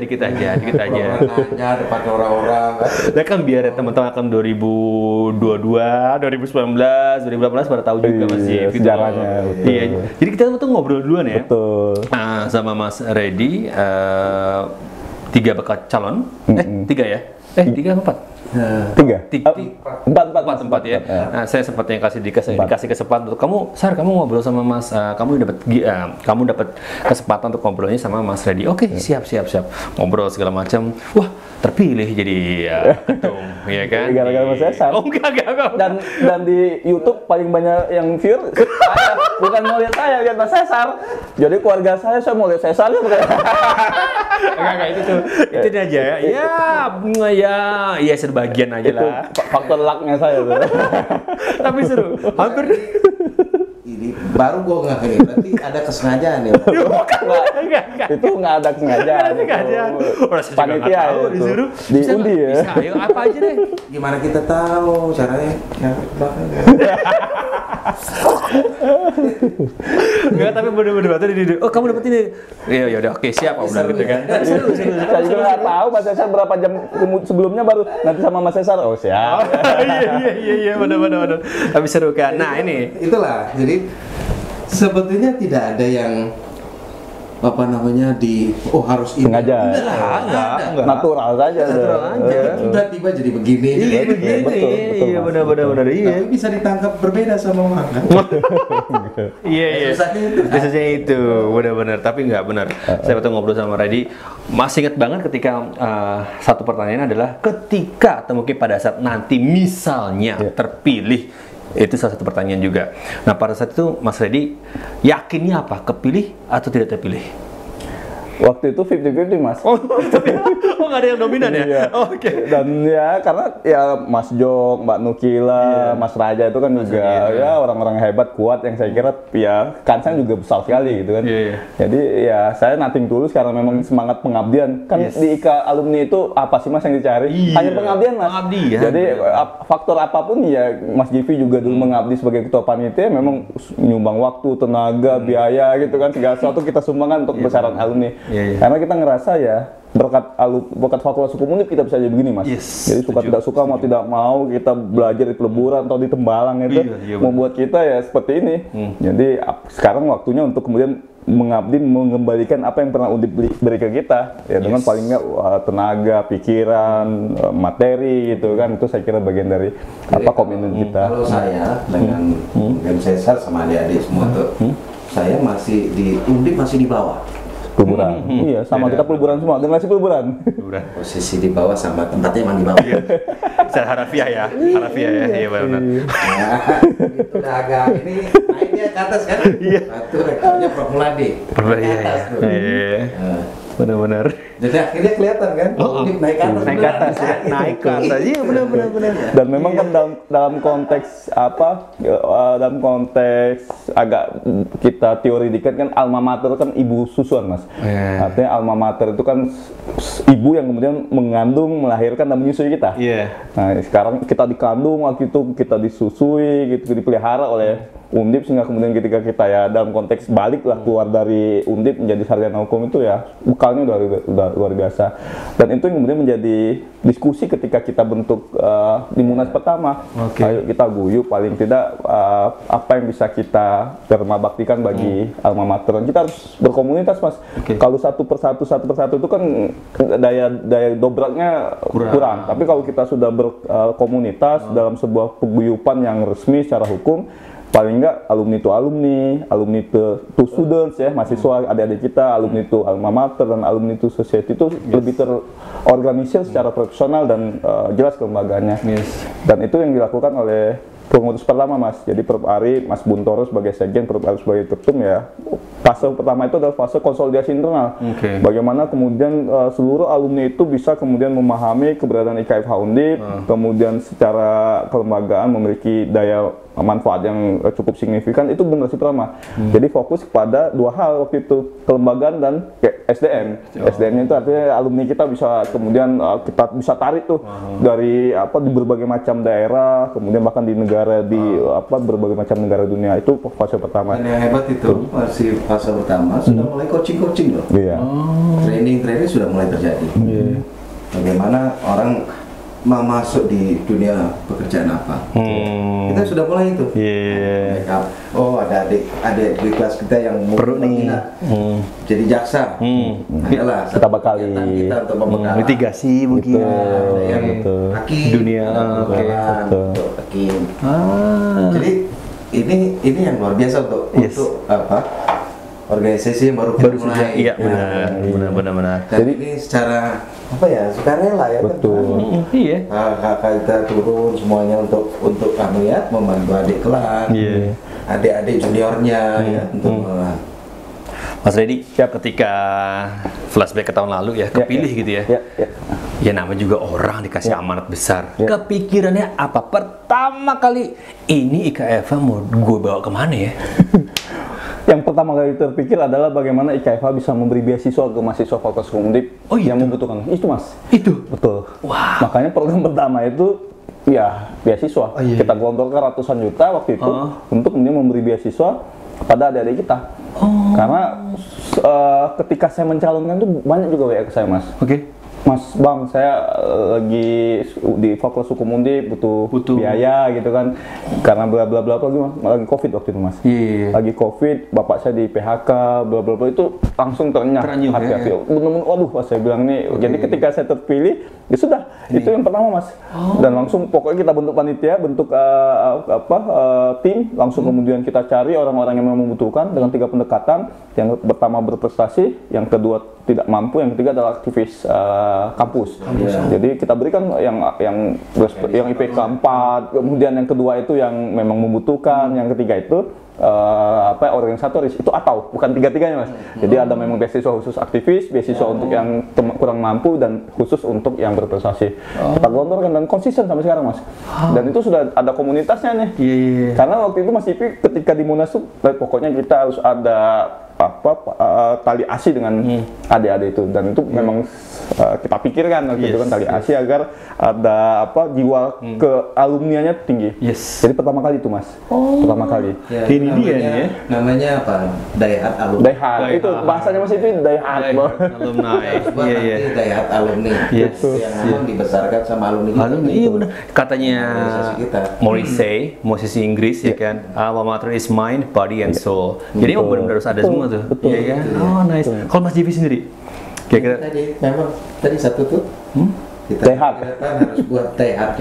[SPEAKER 1] Nanya depan orang-orang.
[SPEAKER 2] Nah kan biar teman-teman akan 2022, 2019, 2018 pada tahu juga Mas Jeff gitu.
[SPEAKER 4] Sejarahnya.
[SPEAKER 2] Iya. Jadi kita tuh ngobrol duluan ya.
[SPEAKER 4] Betul.
[SPEAKER 2] Sama Mas Reddy, 3 bakal calon. 3 ya? 3 apa 4?
[SPEAKER 4] 3? 4
[SPEAKER 2] ya. Nah, saya sempat yang dikasih kesempatan untuk kamu ngobrol sama Mas, kamu dapat kesempatan untuk ngobrolnya sama Mas Reddy. Oke, siap. Ngobrol segala macam. Wah, terpilih jadi ketum, ya kan?
[SPEAKER 4] Gara-gara Mas Cesar.
[SPEAKER 2] Oh, enggak.
[SPEAKER 4] Dan di YouTube paling banyak yang view saya, bukan mau lihat saya, lihat Mas Cesar. Jadi keluarga saya mau lihat Cesar ya bukan?
[SPEAKER 2] Enggak itu aja ya. Ya sebagian aja lah.
[SPEAKER 4] Faktor luck-nya saya tuh.
[SPEAKER 2] Tapi seru. Hampir
[SPEAKER 1] Ini baru gue nggak ini, berarti ada kesengajaan ya.
[SPEAKER 2] enggak.
[SPEAKER 4] Itu nggak ada kesengajaan. Panitia itu
[SPEAKER 2] disuruh
[SPEAKER 4] diundi ya.
[SPEAKER 2] Bisa, ayo apa aja deh.
[SPEAKER 1] Gimana kita tahu caranya? Ya,
[SPEAKER 2] Enggak, tapi bener-bener oh kamu dapat ini. Ya udah, oke siap, aku bilang gitu kan.
[SPEAKER 4] Saya juga nggak tahu Mas Cesar berapa jam sebelumnya baru nanti sama Mas Cesar. Oh siap.
[SPEAKER 2] Iya, benar. Tapi seru kan. Nah ini.
[SPEAKER 1] Itulah, jadi sebetulnya tidak ada yang harus ini.
[SPEAKER 4] Sengaja.
[SPEAKER 2] Enggak.
[SPEAKER 4] Natural saja.
[SPEAKER 1] Tiba-tiba jadi begini.
[SPEAKER 2] Iya, benar. Iya.
[SPEAKER 1] Tapi bisa ditangkap berbeda sama orang kan?
[SPEAKER 2] Iya. Susahnya itu, benar. Tapi nggak benar. Saya waktu ngobrol sama Reddy, masih ingat banget ketika satu pertanyaan adalah ketika atau mungkin pada saat nanti misalnya terpilih, itu salah satu pertanyaan juga. Nah pada saat itu Mas Reddy yakinnya apa? Kepilih atau tidak terpilih?
[SPEAKER 4] Waktu itu 50-50 Mas.
[SPEAKER 2] Oh nggak ada yang dominan ya?
[SPEAKER 4] Iya.
[SPEAKER 2] Oh, oke.
[SPEAKER 4] Dan ya karena ya Mas Jok, Mbak Nukila, Mas Raja itu kan juga ya orang-orang hebat, kuat yang saya kira ya kansnya juga besar sekali gitu kan. Jadi ya saya nothing tulus karena memang semangat pengabdian. Kan di IKA alumni itu apa sih Mas yang dicari? Hanya pengabdian Mas.
[SPEAKER 2] Pengabdian.
[SPEAKER 4] Jadi faktor apapun ya Mas Jivi juga dulu mengabdi sebagai ketua panitia memang nyumbang waktu, tenaga, biaya gitu kan, segala sesuatu kita sumbangkan untuk besaran alumni. Karena kita ngerasa ya berkat Fakultas Hukum Undip kita bisa jadi begini Mas. Jadi suka tidak suka mau tidak mau kita belajar di peleburan atau di Tembalang itu membuat kita ya seperti ini. Jadi sekarang waktunya untuk kemudian mengabdi mengembalikan apa yang pernah Undip beri ke kita ya dengan paling nggak tenaga, pikiran, materi gitu kan, itu saya kira bagian dari komitmen kita.
[SPEAKER 1] Kalau saya dengan Cesar sama adik-adik semua tuh, saya masih di Undip masih di bawah.
[SPEAKER 4] Peleburan. Iya, sama kita peleburan semua, generasi peleburan.
[SPEAKER 1] Posisi di bawah sama tempatnya emang di bawah.
[SPEAKER 2] Secara harafiah ya. Iya benar.
[SPEAKER 1] Itu udah agak ini naiknya ke atas kan? Iya. Itu rekornya Formula D.
[SPEAKER 2] Iya. Benar.
[SPEAKER 4] Jadi akhirnya kelihatan kan, naik ke atas,
[SPEAKER 2] naik ke atas. Iya benar.
[SPEAKER 4] Dan memang kan dalam konteks dalam konteks agak kita teorikan kan alma mater kan ibu susuan Mas. Artinya alma mater itu kan ibu yang kemudian mengandung, melahirkan dan menyusui kita. Nah sekarang kita dikandung, waktu itu kita disusui, gitu dipelihara oleh Undip, sehingga kemudian ketika kita ya dalam konteks balik lah keluar dari Undip menjadi sarjana hukum itu ya bekalnya udah luar biasa. Dan itu yang kemudian menjadi diskusi ketika kita bentuk di Munas pertama. Ayo kita guyup paling tidak apa yang bisa kita dharma baktikan bagi alma mater. Kita harus berkomunitas Mas. Kalau satu persatu itu kan daya dobraknya kurang. Tapi kalau kita sudah berkomunitas dalam sebuah peguyupan yang resmi secara hukum, paling enggak alumni to students ya, mahasiswa adik-adik kita, alumni to alma mater dan alumni to society itu lebih terorganisir secara profesional dan jelas kelembagaannya. Dan itu yang dilakukan oleh pengurus pertama Mas. Jadi Prof. Ari, Mas Buntoro sebagai sekjen, Prof. Ari sebagai ketum ya. Fase pertama itu adalah fase konsolidasi internal. Bagaimana kemudian seluruh alumni itu bisa kemudian memahami keberadaan IKFH Undip, kemudian secara kelembagaan memiliki daya manfaat yang cukup signifikan itu generasi pertama. Jadi fokus kepada dua hal waktu itu, kelembagaan dan SDM. SDM-nya itu artinya alumni kita bisa kemudian kita bisa tarik tuh dari di berbagai macam daerah, kemudian bahkan di negara berbagai macam negara dunia. Itu fase pertama.
[SPEAKER 1] Dan yang hebat itu masih fase pertama sudah mulai coaching loh.
[SPEAKER 4] Iya.
[SPEAKER 1] Training sudah mulai terjadi. Bagaimana orang mau masuk di dunia pekerjaan apa? Kita sudah mulai itu. Oh, ada adik di kelas kita yang perlu nih jadi jaksa. Adalah
[SPEAKER 4] kita bakal
[SPEAKER 1] kita untuk membekal
[SPEAKER 2] mitigasi mungkin.
[SPEAKER 1] Yang hakim
[SPEAKER 2] dunia
[SPEAKER 1] untuk hakim. Jadi ini yang luar biasa untuk organisasi yang baru mulai.
[SPEAKER 2] Iya, benar.
[SPEAKER 1] Dan ini secara sukarela ya.
[SPEAKER 4] Betul.
[SPEAKER 2] Iya.
[SPEAKER 1] Kakak kita turun semuanya untuk membantu adik kelas. Adik-adik juniornya ya untuk
[SPEAKER 2] Mas Reddy, ketika flashback ke tahun lalu kepilih gitu ya. Ya namanya juga orang dikasih amanat besar. Kepikirannya apa? Pertama kali ini IKFA mau gue bawa kemana ya?
[SPEAKER 4] Yang pertama kali terpikir adalah bagaimana IKFA bisa memberi beasiswa ke mahasiswa Fakultas Hukum Undip yang membutuhkan. Itu Mas. Itu? Betul. Wow. Makanya program pertama itu beasiswa. Kita gelontorkan ratusan juta waktu itu untuk kemudian memberi beasiswa kepada adik-adik kita. Karena ketika saya mencalonkan itu banyak juga WA ke saya Mas. Mas Bang, saya lagi di Fakultas Hukum Undip butuh biaya gitu kan, karena bla bla bla lagi COVID waktu itu Mas. Lagi COVID, bapak saya di PHK, bla bla bla, itu langsung terenyuh hati. Bener-bener, waduh, saya bilang nih. Jadi ketika saya terpilih, ya sudah, itu yang pertama Mas. Dan langsung pokoknya kita bentuk panitia, bentuk tim, langsung kemudian kita cari orang-orang yang membutuhkan dengan 3 pendekatan. Yang pertama berprestasi, yang kedua tidak mampu, yang ketiga adalah aktivis kampus. Jadi kita berikan yang IPK 4, kemudian yang kedua itu yang memang membutuhkan, yang ketiga itu organisatoris, itu atau bukan tiga-tiganya Mas. Jadi ada memang beasiswa khusus aktivis, beasiswa untuk yang kurang mampu, dan khusus untuk yang berprestasi. Kita gelontorkan dan konsisten sampai sekarang Mas. Dan itu sudah ada komunitasnya nih. Karena waktu itu Mas Ipi ketika di Munaslup, pokoknya kita harus ada tali ASI dengan adik-adik itu, dan itu memang kita pikirkan waktu itu kan tali ASI agar ada jiwa ke alumninya tinggi. Jadi pertama kali itu Mas. Pertama kali.
[SPEAKER 2] Ini dia nih ya.
[SPEAKER 1] Namanya apa? Daihat alumni.
[SPEAKER 4] Daihat. Itu bahasanya Mas itu Daihat.
[SPEAKER 2] Alumni.
[SPEAKER 1] Daihat alumni. Yang memang dibesarkan sama alumni.
[SPEAKER 2] Iya benar. Katanya Morrissey, musisi Inggris ya kan. Alma mater is mind, body and soul. Jadi memang benar-benar harus ada semua tuh. Iya kan? Oh nice. Kalau Mas Jivi sendiri? Kira-kira
[SPEAKER 1] memang tadi satu tuh. Kita harus buat Daihat.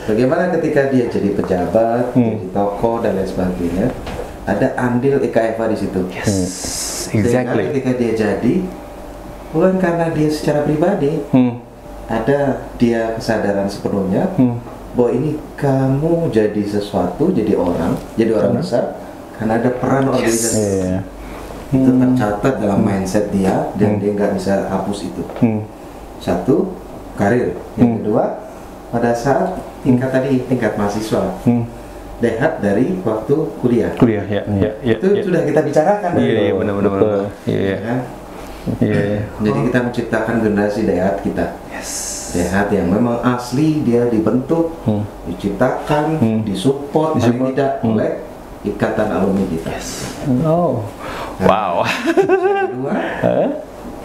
[SPEAKER 1] Bagaimana ketika dia jadi pejabat, jadi tokoh dan lain sebagainya, ada andil IKFA di situ.
[SPEAKER 2] Exactly.
[SPEAKER 1] Ketika dia jadi, bukan karena dia secara pribadi, ada dia kesadaran sepenuhnya bahwa ini kamu jadi sesuatu, jadi orang besar, karena ada peran organisasi. Itu tercatat dalam mindset dia, dan dia nggak bisa hapus itu. Satu, karir. Yang kedua, pada saat tingkat mahasiswa, Daihat dari waktu kuliah. Itu sudah kita bicarakan.
[SPEAKER 2] Iya, benar-benar.
[SPEAKER 1] Jadi kita menciptakan generasi Daihat kita. Daihat yang memang asli, dia dibentuk, diciptakan, disupport, paling tidak oleh ikatan alumni kita.
[SPEAKER 2] Wow.
[SPEAKER 1] Yang kedua,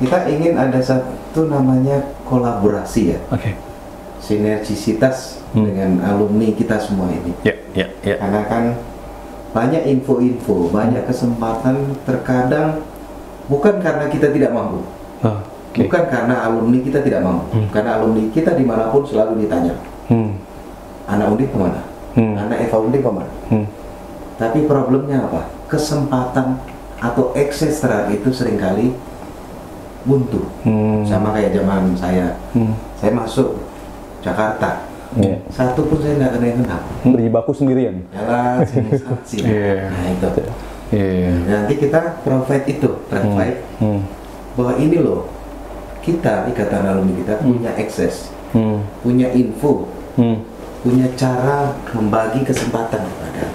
[SPEAKER 1] kita ingin ada satu namanya kolaborasi ya. Sinergisitas dengan alumni kita semua ini. Karena kan banyak info-info, banyak kesempatan, terkadang bukan karena kita tidak mampu, bukan karena alumni kita tidak mampu, karena alumni kita dimanapun selalu ditanya, anak Undip kemana, anak Eva Undip kemana. Tapi problemnya apa? Kesempatan atau akses terhadap itu seringkali buntu. Sama kayak zaman saya masuk Jakarta, satu pun saya nggak kenal.
[SPEAKER 4] Berjibaku sendirian.
[SPEAKER 1] Jalan sini. Nah itu. Nanti kita provide bahwa ini loh, kita ikatan alumni kita punya akses, punya info, punya cara membagi kesempatan kepada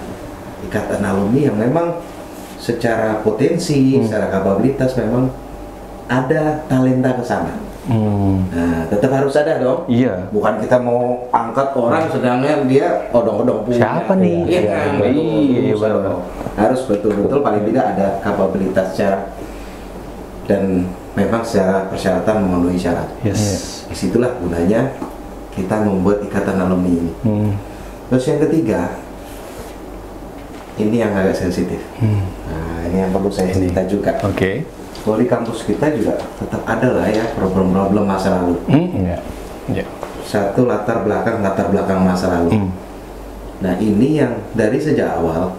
[SPEAKER 1] ikatan alumni yang memang secara potensi, secara kapabilitas memang ada talenta ke sana. Nah, tetap harus ada dong.
[SPEAKER 2] Iya.
[SPEAKER 1] Bukan kita mau angkat orang sedangkan dia odong-odong punya.
[SPEAKER 2] Siapa nih?
[SPEAKER 1] Iya,
[SPEAKER 2] Iya, benar.
[SPEAKER 1] Harus betul-betul paling tidak ada kapabilitas secara dan memang secara persyaratan memenuhi syarat.
[SPEAKER 2] Yes.
[SPEAKER 1] Disitulah gunanya kita membuat ikatan alumni ini. Terus yang ketiga, ini yang agak sensitif. Nah, ini yang perlu saya cerita juga.
[SPEAKER 2] Oke.
[SPEAKER 1] Kalau di kampus kita juga tetap ada lah ya problem-problem masa lalu. Satu latar belakang masa lalu. Nah, ini yang dari sejak awal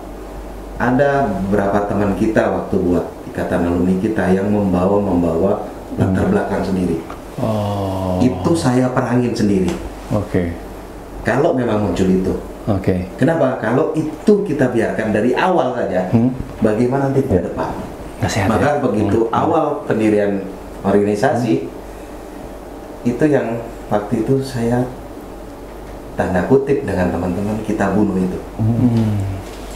[SPEAKER 1] ada beberapa teman kita waktu buat ikatan alumni kita yang membawa latar belakang sendiri. Itu saya perangin sendiri. Kalau memang muncul itu. Kenapa? Kalau itu kita biarkan dari awal saja, bagaimana nanti ke depan? Maka begitu awal pendirian organisasi itu yang waktu itu saya tanda kutip dengan teman-teman kita bunuh itu.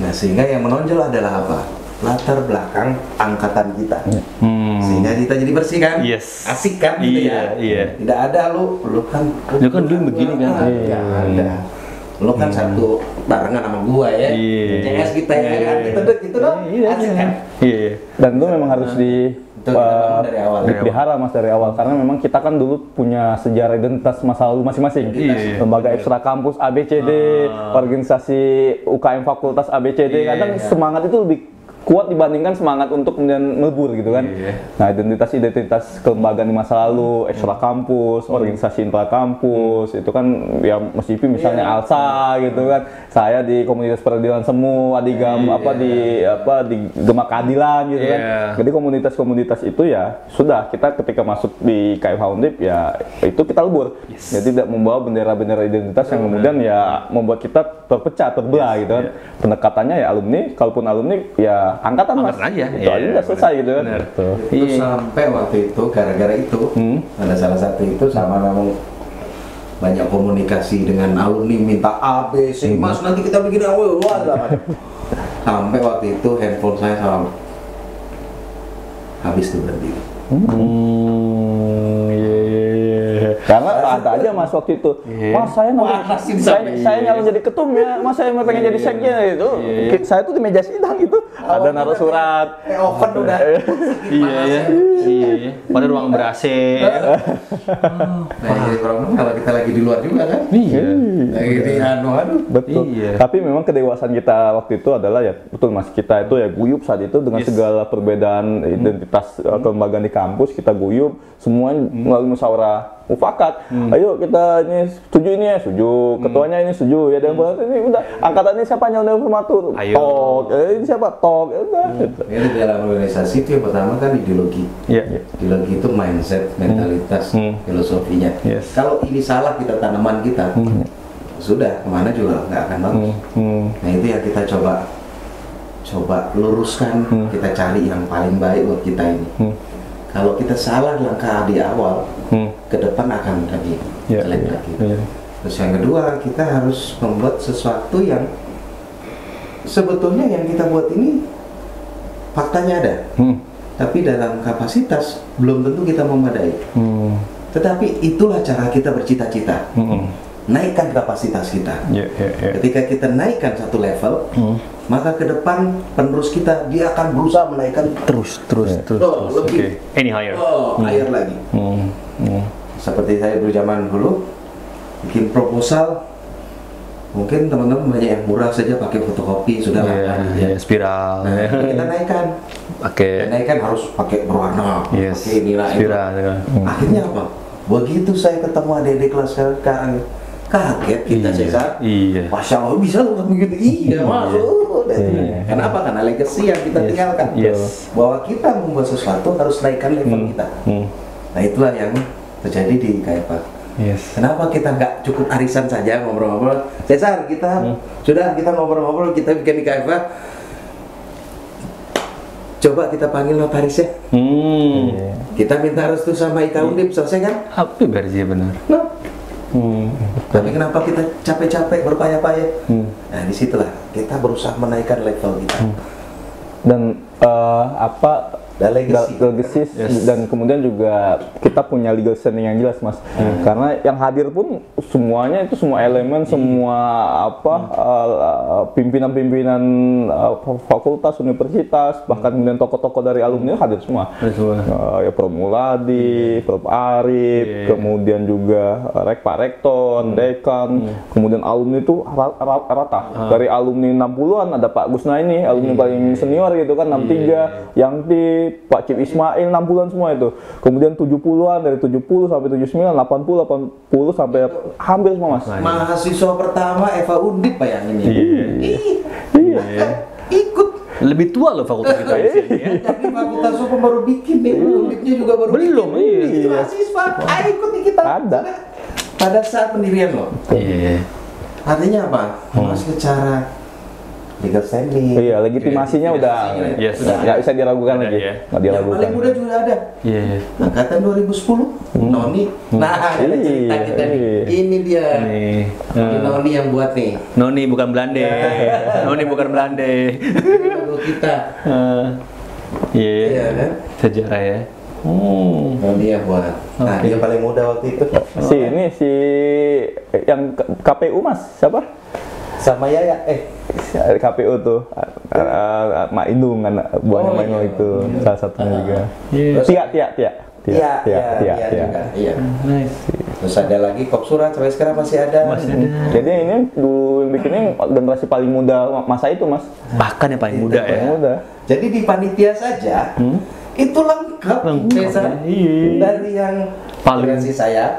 [SPEAKER 1] Nah, sehingga yang menonjol adalah apa? Latar belakang angkatan kita. Sehingga kita jadi bersih kan? Asik kan gitu ya? Tidak ada lu kan
[SPEAKER 2] dulu begini kan?
[SPEAKER 1] Tidak ada. Lu kan satu barengan sama gua ya. CS kita ya kan? Gitu dong. Asik kan?
[SPEAKER 4] Dan itu memang harus dipelihara Mas dari awal, karena memang kita kan dulu punya sejarah identitas masa lalu masing-masing. Lembaga ekstra kampus ABCD, organisasi UKM fakultas ABCD, kadang semangat itu lebih kuat dibandingkan semangat untuk kemudian melebur gitu kan. Nah, identitas kelembagaan di masa lalu, ekstra kampus, organisasi intra kampus, itu kan ya Mas Ipi misalnya ALSA gitu kan. Saya di komunitas peradilan semu, Adigam di Gema Keadilan gitu kan. Jadi komunitas-komunitas itu ya sudah, kita ketika masuk di KFH Undip ya itu kita lebur. Jadi tidak membawa bendera-bendera identitas yang kemudian ya membuat kita terpecah, terbelah gitu kan. Pendekatannya ya alumni, kalaupun alumni ya angkatan Mas
[SPEAKER 2] aja.
[SPEAKER 4] Itu aja udah selesai gitu kan.
[SPEAKER 1] Itu sampai waktu itu gara-gara itu ada salah satu itu sama memang banyak komunikasi dengan alumni minta A, B, C, Mas nanti kita bikin awal sampai waktu itu handphone saya sama habis tuh berhenti.
[SPEAKER 4] Karena ada aja Mas waktu itu, Mas saya nyalon jadi ketum ya, Mas saya mau pengen jadi sekjen gitu. Saya tuh di meja sidang itu ada naruh surat.
[SPEAKER 1] Open udah.
[SPEAKER 2] Iya. Pada ruang ber-AC.
[SPEAKER 1] Nah, jadi kalau kita lagi di luar juga kan? Lagi di aduh.
[SPEAKER 4] Betul. Tapi memang kedewasaan kita waktu itu adalah ya betul Mas, kita itu ya guyup saat itu dengan segala perbedaan identitas kelembagaan di kampus, kita guyup semua melalui musyawarah mufakat. Ayo kita ini setuju ini ya, setuju. Ketuanya ini setuju ya, dan ini udah angkatan ini siapa nyalon informatur? Tok. Ini siapa? Tok. Ya udah.
[SPEAKER 1] Ini dalam organisasi itu yang pertama kan ideologi. Ideologi itu mindset, mentalitas, filosofinya. Kalau ini salah kita tanaman kita, sudah kemana juga nggak akan bagus. Nah, itu yang kita coba luruskan, kita cari yang paling baik buat kita ini. Kalau kita salah langkah di awal, ke depan akan lebih jelek lagi. Terus yang kedua, kita harus membuat sesuatu yang sebetulnya yang kita buat ini faktanya ada, tapi dalam kapasitas belum tentu kita memadai. Tetapi itulah cara kita bercita-cita. Naikkan kapasitas kita. Ketika kita naikkan satu level, maka ke depan penerus kita dia akan berusaha menaikkan terus. Lebih.
[SPEAKER 2] Any higher.
[SPEAKER 1] Higher lagi. Seperti saya dulu zaman dulu bikin proposal, mungkin teman-teman banyak yang murah saja pakai fotokopi sudah
[SPEAKER 2] spiral.
[SPEAKER 1] Nah, kita naikkan. Naikkan harus pakai berwarna, pakai inilah spiral. Akhirnya apa? Begitu saya ketemu adik-adik kelas sekarang, kaget kita Cesar. Masya Allah bisa loh begitu. Masuk. Kenapa? Karena legacy yang kita tinggalkan. Bahwa kita membuat sesuatu harus naikkan level kita. Nah, itulah yang terjadi di KFH. Kenapa kita nggak cukup arisan saja ngobrol-ngobrol? Cesar, kita sudah kita ngobrol-ngobrol, kita bikin di KFH. Coba kita panggil notaris ya. Kita minta restu sama IK Undip, selesai kan?
[SPEAKER 2] Happy berarti benar.
[SPEAKER 1] Nah, Tapi kenapa kita capek-capek berpayah-payah? Nah disitulah kita berusaha menaikkan level kita.
[SPEAKER 4] Dan legacy dan kemudian juga kita punya legal standing yang jelas, Mas. Karena yang hadir pun semuanya itu semua elemen, semua pimpinan-pimpinan fakultas, universitas, bahkan kemudian tokoh-tokoh dari alumni hadir semua. Ya Prof. Muladi, Prof. Arif, kemudian juga Pak Rektor, Dekan, kemudian alumni itu rata. Dari alumni 60-an ada Pak Gusnaini, alumni paling senior gitu kan, 63, Yangti, Pak Cip Ismail, 60-an semua itu. Kemudian 70-an, dari 70 sampai 79, 80 sampai hampir semua, Mas.
[SPEAKER 1] Mahasiswa pertama Eva Undip bayangin ya. Ikut.
[SPEAKER 2] Lebih tua loh fakultas kita di sini ya.
[SPEAKER 1] Jadi fakultas hukum baru bikin nih, Undipnya juga baru
[SPEAKER 2] belum.
[SPEAKER 1] Itu mahasiswa, ikut nih kita.
[SPEAKER 4] Ada.
[SPEAKER 1] Pada saat pendirian loh. Artinya apa? Secara legal standing.
[SPEAKER 4] Iya, legitimasinya udah nggak bisa diragukan lagi. Nggak diragukan.
[SPEAKER 1] Yang paling muda juga ada. Angkatan 2010, Noni. Nah, ada cerita kita nih. Ini dia. Ini Noni yang buat nih.
[SPEAKER 2] Noni bukan Belanda. Noni bukan Belanda.
[SPEAKER 1] Ini logo kita.
[SPEAKER 2] Iya kan? Sejarah ya.
[SPEAKER 1] Noni yang buat. Nah, dia paling muda waktu itu.
[SPEAKER 4] Si yang KPU, Mas, siapa?
[SPEAKER 1] Sama Yaya,
[SPEAKER 4] KPU tuh, Mak Indung kan, buahnya Mak Indung itu salah satunya juga. Iya.
[SPEAKER 1] Terus ada lagi Kop Surat, sampai sekarang masih ada.
[SPEAKER 4] Jadi ini dulu bikinnya generasi paling muda masa itu, Mas.
[SPEAKER 2] Bahkan yang paling muda ya.
[SPEAKER 1] Jadi di panitia saja itu lengkap. Dari yang generasi saya,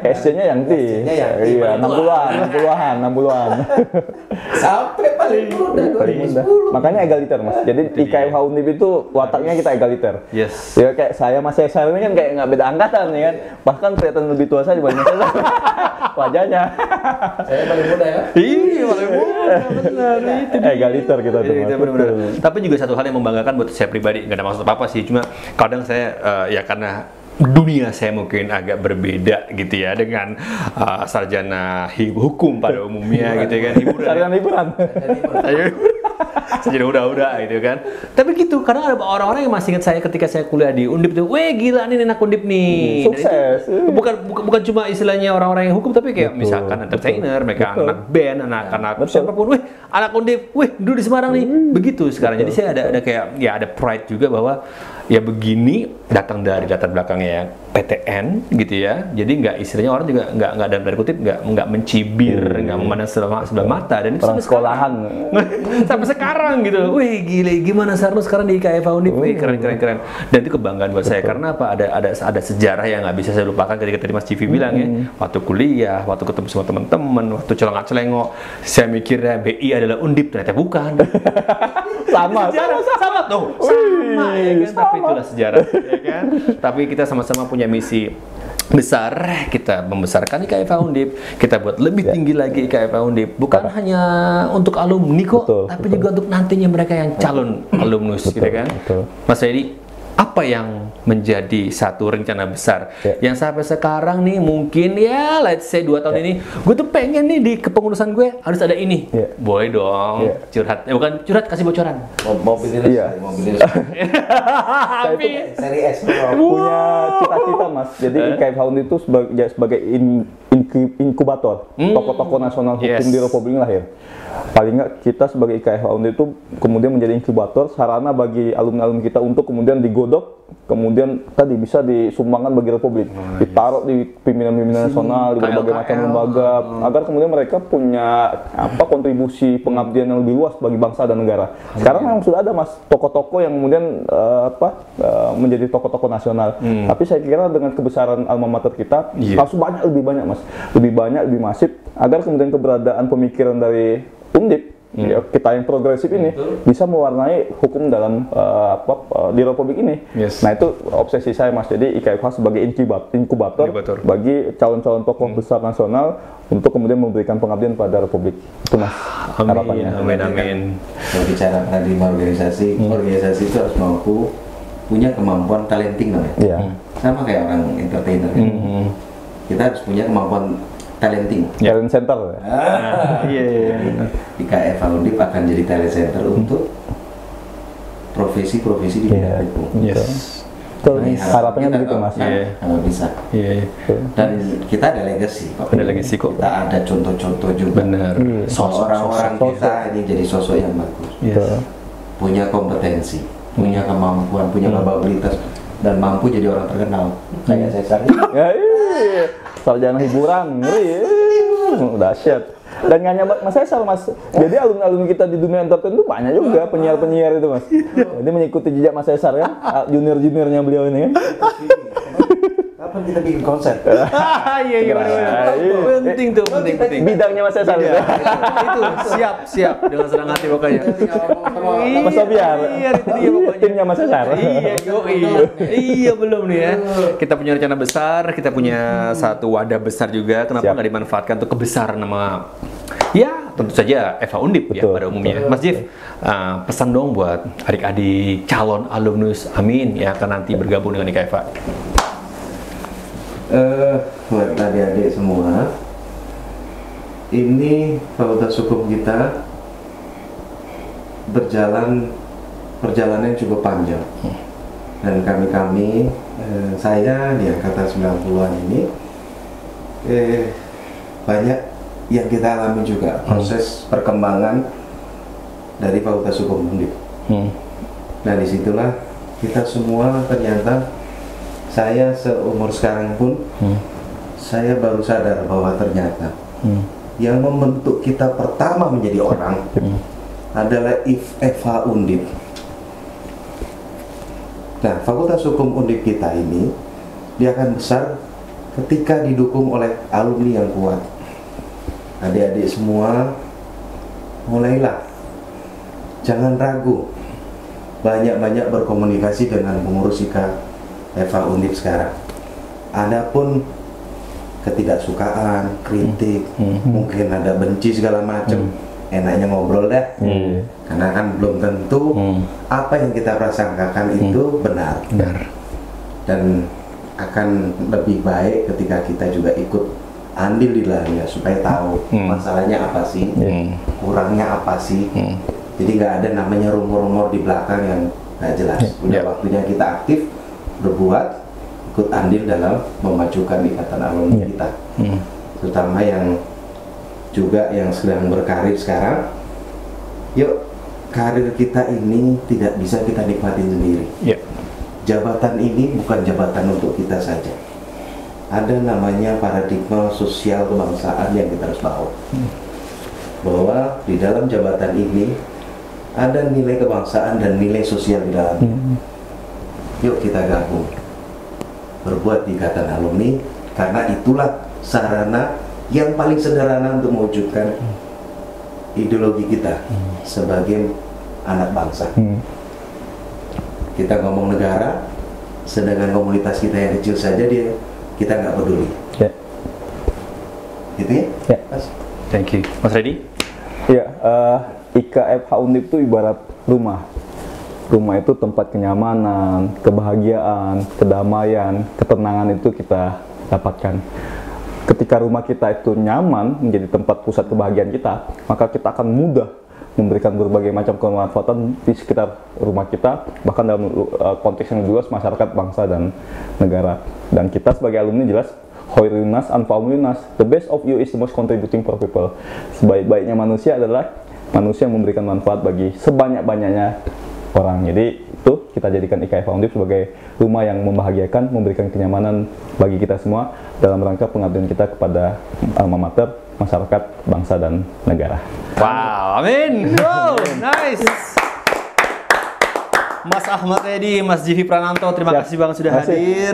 [SPEAKER 4] SC-nya yang iya, 60-an.
[SPEAKER 1] Sampai paling muda 2010.
[SPEAKER 4] Makanya egaliter, Mas. Jadi IKFH Undip itu wataknya kita egaliter.
[SPEAKER 2] Yes.
[SPEAKER 4] Ya kayak saya masih SMA ini kan kayak nggak beda angkatan ya kan. Bahkan kelihatan lebih tua saya dibanding saya. Wajahnya.
[SPEAKER 1] Saya paling muda ya.
[SPEAKER 2] Iya, paling muda. Benar itu.
[SPEAKER 4] Egaliter kita tuh.
[SPEAKER 2] Benar. Tapi juga satu hal yang membanggakan buat saya pribadi, nggak ada maksud apa-apa sih. Cuma kadang saya ya karena dunia saya mungkin agak berbeda gitu ya dengan sarjana hukum pada umumnya gitu kan,
[SPEAKER 4] hiburan.
[SPEAKER 2] Sarjana udah gitu kan. Tapi gitu, karena ada orang-orang yang masih ingat saya ketika saya kuliah di Undip tuh, weh gila nih anak Undip nih.
[SPEAKER 4] Sukses.
[SPEAKER 2] Bukan cuma istilahnya orang-orang yang hukum, tapi kayak misalkan entertainer, mereka anak band, anak siapapun, weh anak Undip, weh dulu di Semarang nih. Begitu sekarang. Jadi saya ada kayak ya ada pride juga bahwa ya begini datang dari latar belakangnya PTN gitu ya. Jadi nggak istilahnya orang juga nggak dalam tanda kutip nggak mencibir, nggak memandang sebelah mata, dan itu sampai sekolahan sampai sekarang gitu. Wih gile, gimana Sarno sekarang di IKFH Undip? Wih keren. Dan itu kebanggaan buat saya karena apa? Ada sejarah yang nggak bisa saya lupakan ketika tadi Mas Civi bilang ya, waktu kuliah, waktu ketemu sama teman-teman, waktu celengak-celengok, saya mikirnya BI adalah Undip, ternyata bukan. sama tuh, sama ya kan, tapi itulah sejarah ya kan. Tapi kita sama-sama punya misi besar, kita membesarkan IKFH Undip, kita buat lebih tinggi lagi IKFH Undip, bukan hanya untuk alumni kok, tapi juga untuk nantinya mereka yang calon alumnus gitu kan. Mas Edi, apa yang menjadi satu rencana besar yang sampai sekarang nih mungkin ya let's say 2 tahun ini gue tuh pengen nih di kepengurusan gue harus ada ini, boleh dong curhat, bukan curhat, kasih bocoran.
[SPEAKER 1] Mobil ini seri S
[SPEAKER 4] punya cita-cita, Mas. Jadi IKFH Undip itu sebagai inkubator tokoh-tokoh nasional hukum di Republik ini lahir. Paling nggak kita sebagai IKFH Undip itu kemudian menjadi inkubator, sarana bagi alumni-alumni kita untuk kemudian digodok, kemudian tadi bisa disumbangkan bagi Republik, ditaruh di pimpinan-pimpinan nasional, di berbagai macam lembaga, agar kemudian mereka punya kontribusi pengabdian yang lebih luas bagi bangsa dan negara. Sekarang memang sudah ada, Mas, tokoh-tokoh yang kemudian menjadi tokoh-tokoh nasional. Tapi saya kira dengan kebesaran alma mater kita harus lebih banyak, Mas, lebih banyak, lebih masif, agar kemudian keberadaan pemikiran dari Undip, kita yang progresif ini bisa mewarnai hukum dalam di Republik ini. Nah itu obsesi saya, Mas. Jadi IKFH sebagai inkubator bagi calon-calon tokoh besar nasional untuk kemudian memberikan pengabdian pada Republik. Itu, Mas, harapannya.
[SPEAKER 2] Amin.
[SPEAKER 1] Berbicara tadi organisasi itu harus mampu punya kemampuan talenting namanya. Sama kayak orang entertainer kan. kita harus punya kemampuan talenting.
[SPEAKER 4] Talent center.
[SPEAKER 2] Iya.
[SPEAKER 1] Di KFA Undip akan jadi talent center untuk profesi-profesi di bidang hukum.
[SPEAKER 4] Harapannya begitu Mas.
[SPEAKER 1] Kalau bisa.
[SPEAKER 2] Iya.
[SPEAKER 1] Dan kita ada legacy kok.
[SPEAKER 2] Ada legacy kok.
[SPEAKER 1] Kita ada contoh-contoh juga.
[SPEAKER 2] Benar.
[SPEAKER 1] Orang-orang kita ini jadi sosok yang bagus. Punya kompetensi, punya kemampuan, punya kapabilitas, dan mampu jadi orang terkenal. Kayak saya cari.
[SPEAKER 4] Ya iya. Sarjana hiburan, ngeri. Dahsyat. Dan nggak nyampe Mas Cesar, Mas. Jadi alumni-alumni kita di dunia entertain itu banyak juga penyiar-penyiar itu, Mas. Jadi mengikuti jejak Mas Cesar kan, junior-juniornya beliau ini kan.
[SPEAKER 1] Kapan kita bikin konser?
[SPEAKER 2] Iya benar. Penting tuh, penting.
[SPEAKER 4] Bidangnya Mas Cesar itu.
[SPEAKER 2] Itu siap dengan senang hati pokoknya.
[SPEAKER 4] Mas Sofiar.
[SPEAKER 2] Iya, itu dia pokoknya.
[SPEAKER 4] Timnya Mas Cesar.
[SPEAKER 2] Iya belum nih ya. Kita punya rencana besar, kita punya satu wadah besar juga. Kenapa nggak dimanfaatkan untuk kebesaran nama? Ya, tentu saja Eva Undip ya pada umumnya. Mas Jif, pesan dong buat adik-adik calon alumnus Amin yang akan nanti bergabung dengan IKFA.
[SPEAKER 1] Buat adik-adik semua, ini Fakultas Hukum kita perjalanan yang cukup panjang, dan kami saya di angkatan 90-an ini banyak yang kita alami juga proses perkembangan dari Fakultas Hukum Undip. Nah disitulah kita semua ternyata, saya seumur sekarang pun saya baru sadar bahwa ternyata yang membentuk kita pertama menjadi orang adalah Eva Undip. Nah, Fakultas Hukum Undip kita ini dia akan besar ketika didukung oleh alumni yang kuat. Adik-adik semua, mulailah, jangan ragu, banyak-banyak berkomunikasi dengan pengurus Eva Undip sekarang. Adapun ketidaksukaan, kritik, mungkin ada benci segala macam, enaknya ngobrol deh, karena kan belum tentu apa yang kita prasangkakan itu benar. Dan akan lebih baik ketika kita juga ikut andil di dalamnya supaya tahu masalahnya apa sih, kurangnya apa sih. Jadi nggak ada namanya rumor-rumor di belakang yang nggak jelas. Udah waktunya kita aktif berbuat, ikut andil dalam memajukan ikatan alumni kita, terutama yang juga yang sedang berkarir sekarang. Yuk, karir kita ini tidak bisa kita nikmatin sendiri. Jabatan ini bukan jabatan untuk kita saja. Ada namanya paradigma sosial kebangsaan yang kita harus bawa. Bahwa di dalam jabatan ini ada nilai kebangsaan dan nilai sosial di dalamnya. Yuk kita gabung, berbuat di ikatan alumni, karena itulah sarana yang paling sederhana untuk mewujudkan ideologi kita sebagai anak bangsa. Kita ngomong negara, sedangkan komunitas kita yang kecil saja kita nggak peduli. Gitu ya? Mas.
[SPEAKER 2] Thank you. Mas Reddy?
[SPEAKER 4] Ya, IKFH Undip itu ibarat rumah. Rumah itu tempat kenyamanan, kebahagiaan, kedamaian, ketenangan itu kita dapatkan. Ketika rumah kita itu nyaman, menjadi tempat pusat kebahagiaan kita, maka kita akan mudah memberikan berbagai macam kemanfaatan di sekitar rumah kita, bahkan dalam konteks yang luas masyarakat, bangsa, dan negara. Dan kita sebagai alumni jelas, Hoirinas Anfaulinas, the best of you is the most contributing for people. Sebaik-baiknya manusia adalah manusia yang memberikan manfaat bagi sebanyak-banyaknya orang. Jadi itu kita jadikan IKFA Undip sebagai rumah yang membahagiakan, memberikan kenyamanan bagi kita semua dalam rangka pengabdian kita kepada alma mater, masyarakat, bangsa, dan negara.
[SPEAKER 2] Wow, amin. Wow, nice. Mas Ahmad Reddy, Mas Jivi Prananto, terima kasih banget sudah hadir.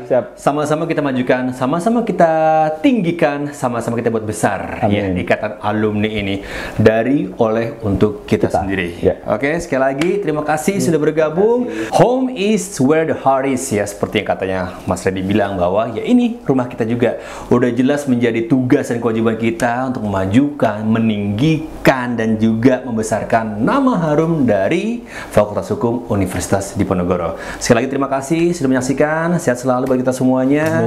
[SPEAKER 4] Siap.
[SPEAKER 2] Sama-sama kita majukan, sama-sama kita tinggikan, sama-sama kita buat besar ya ikatan alumni ini dari, oleh, untuk kita sendiri. Oke, sekali lagi terima kasih sudah bergabung. Home is where the heart is, ya seperti yang katanya Mas Reddy bilang, bahwa ya ini rumah kita juga. Udah jelas menjadi tugas dan kewajiban kita untuk memajukan, meninggikan, dan juga membesarkan nama harum dari Fakultas Hukum Hukum Universitas Diponegoro. Sekali lagi terima kasih sudah menyaksikan. Sehat selalu bagi kita semuanya.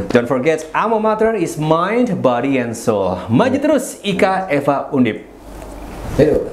[SPEAKER 2] Don't forget, alma mater is mind, body, and soul. Maju terus, Ika Eva Undip.
[SPEAKER 1] Ayo.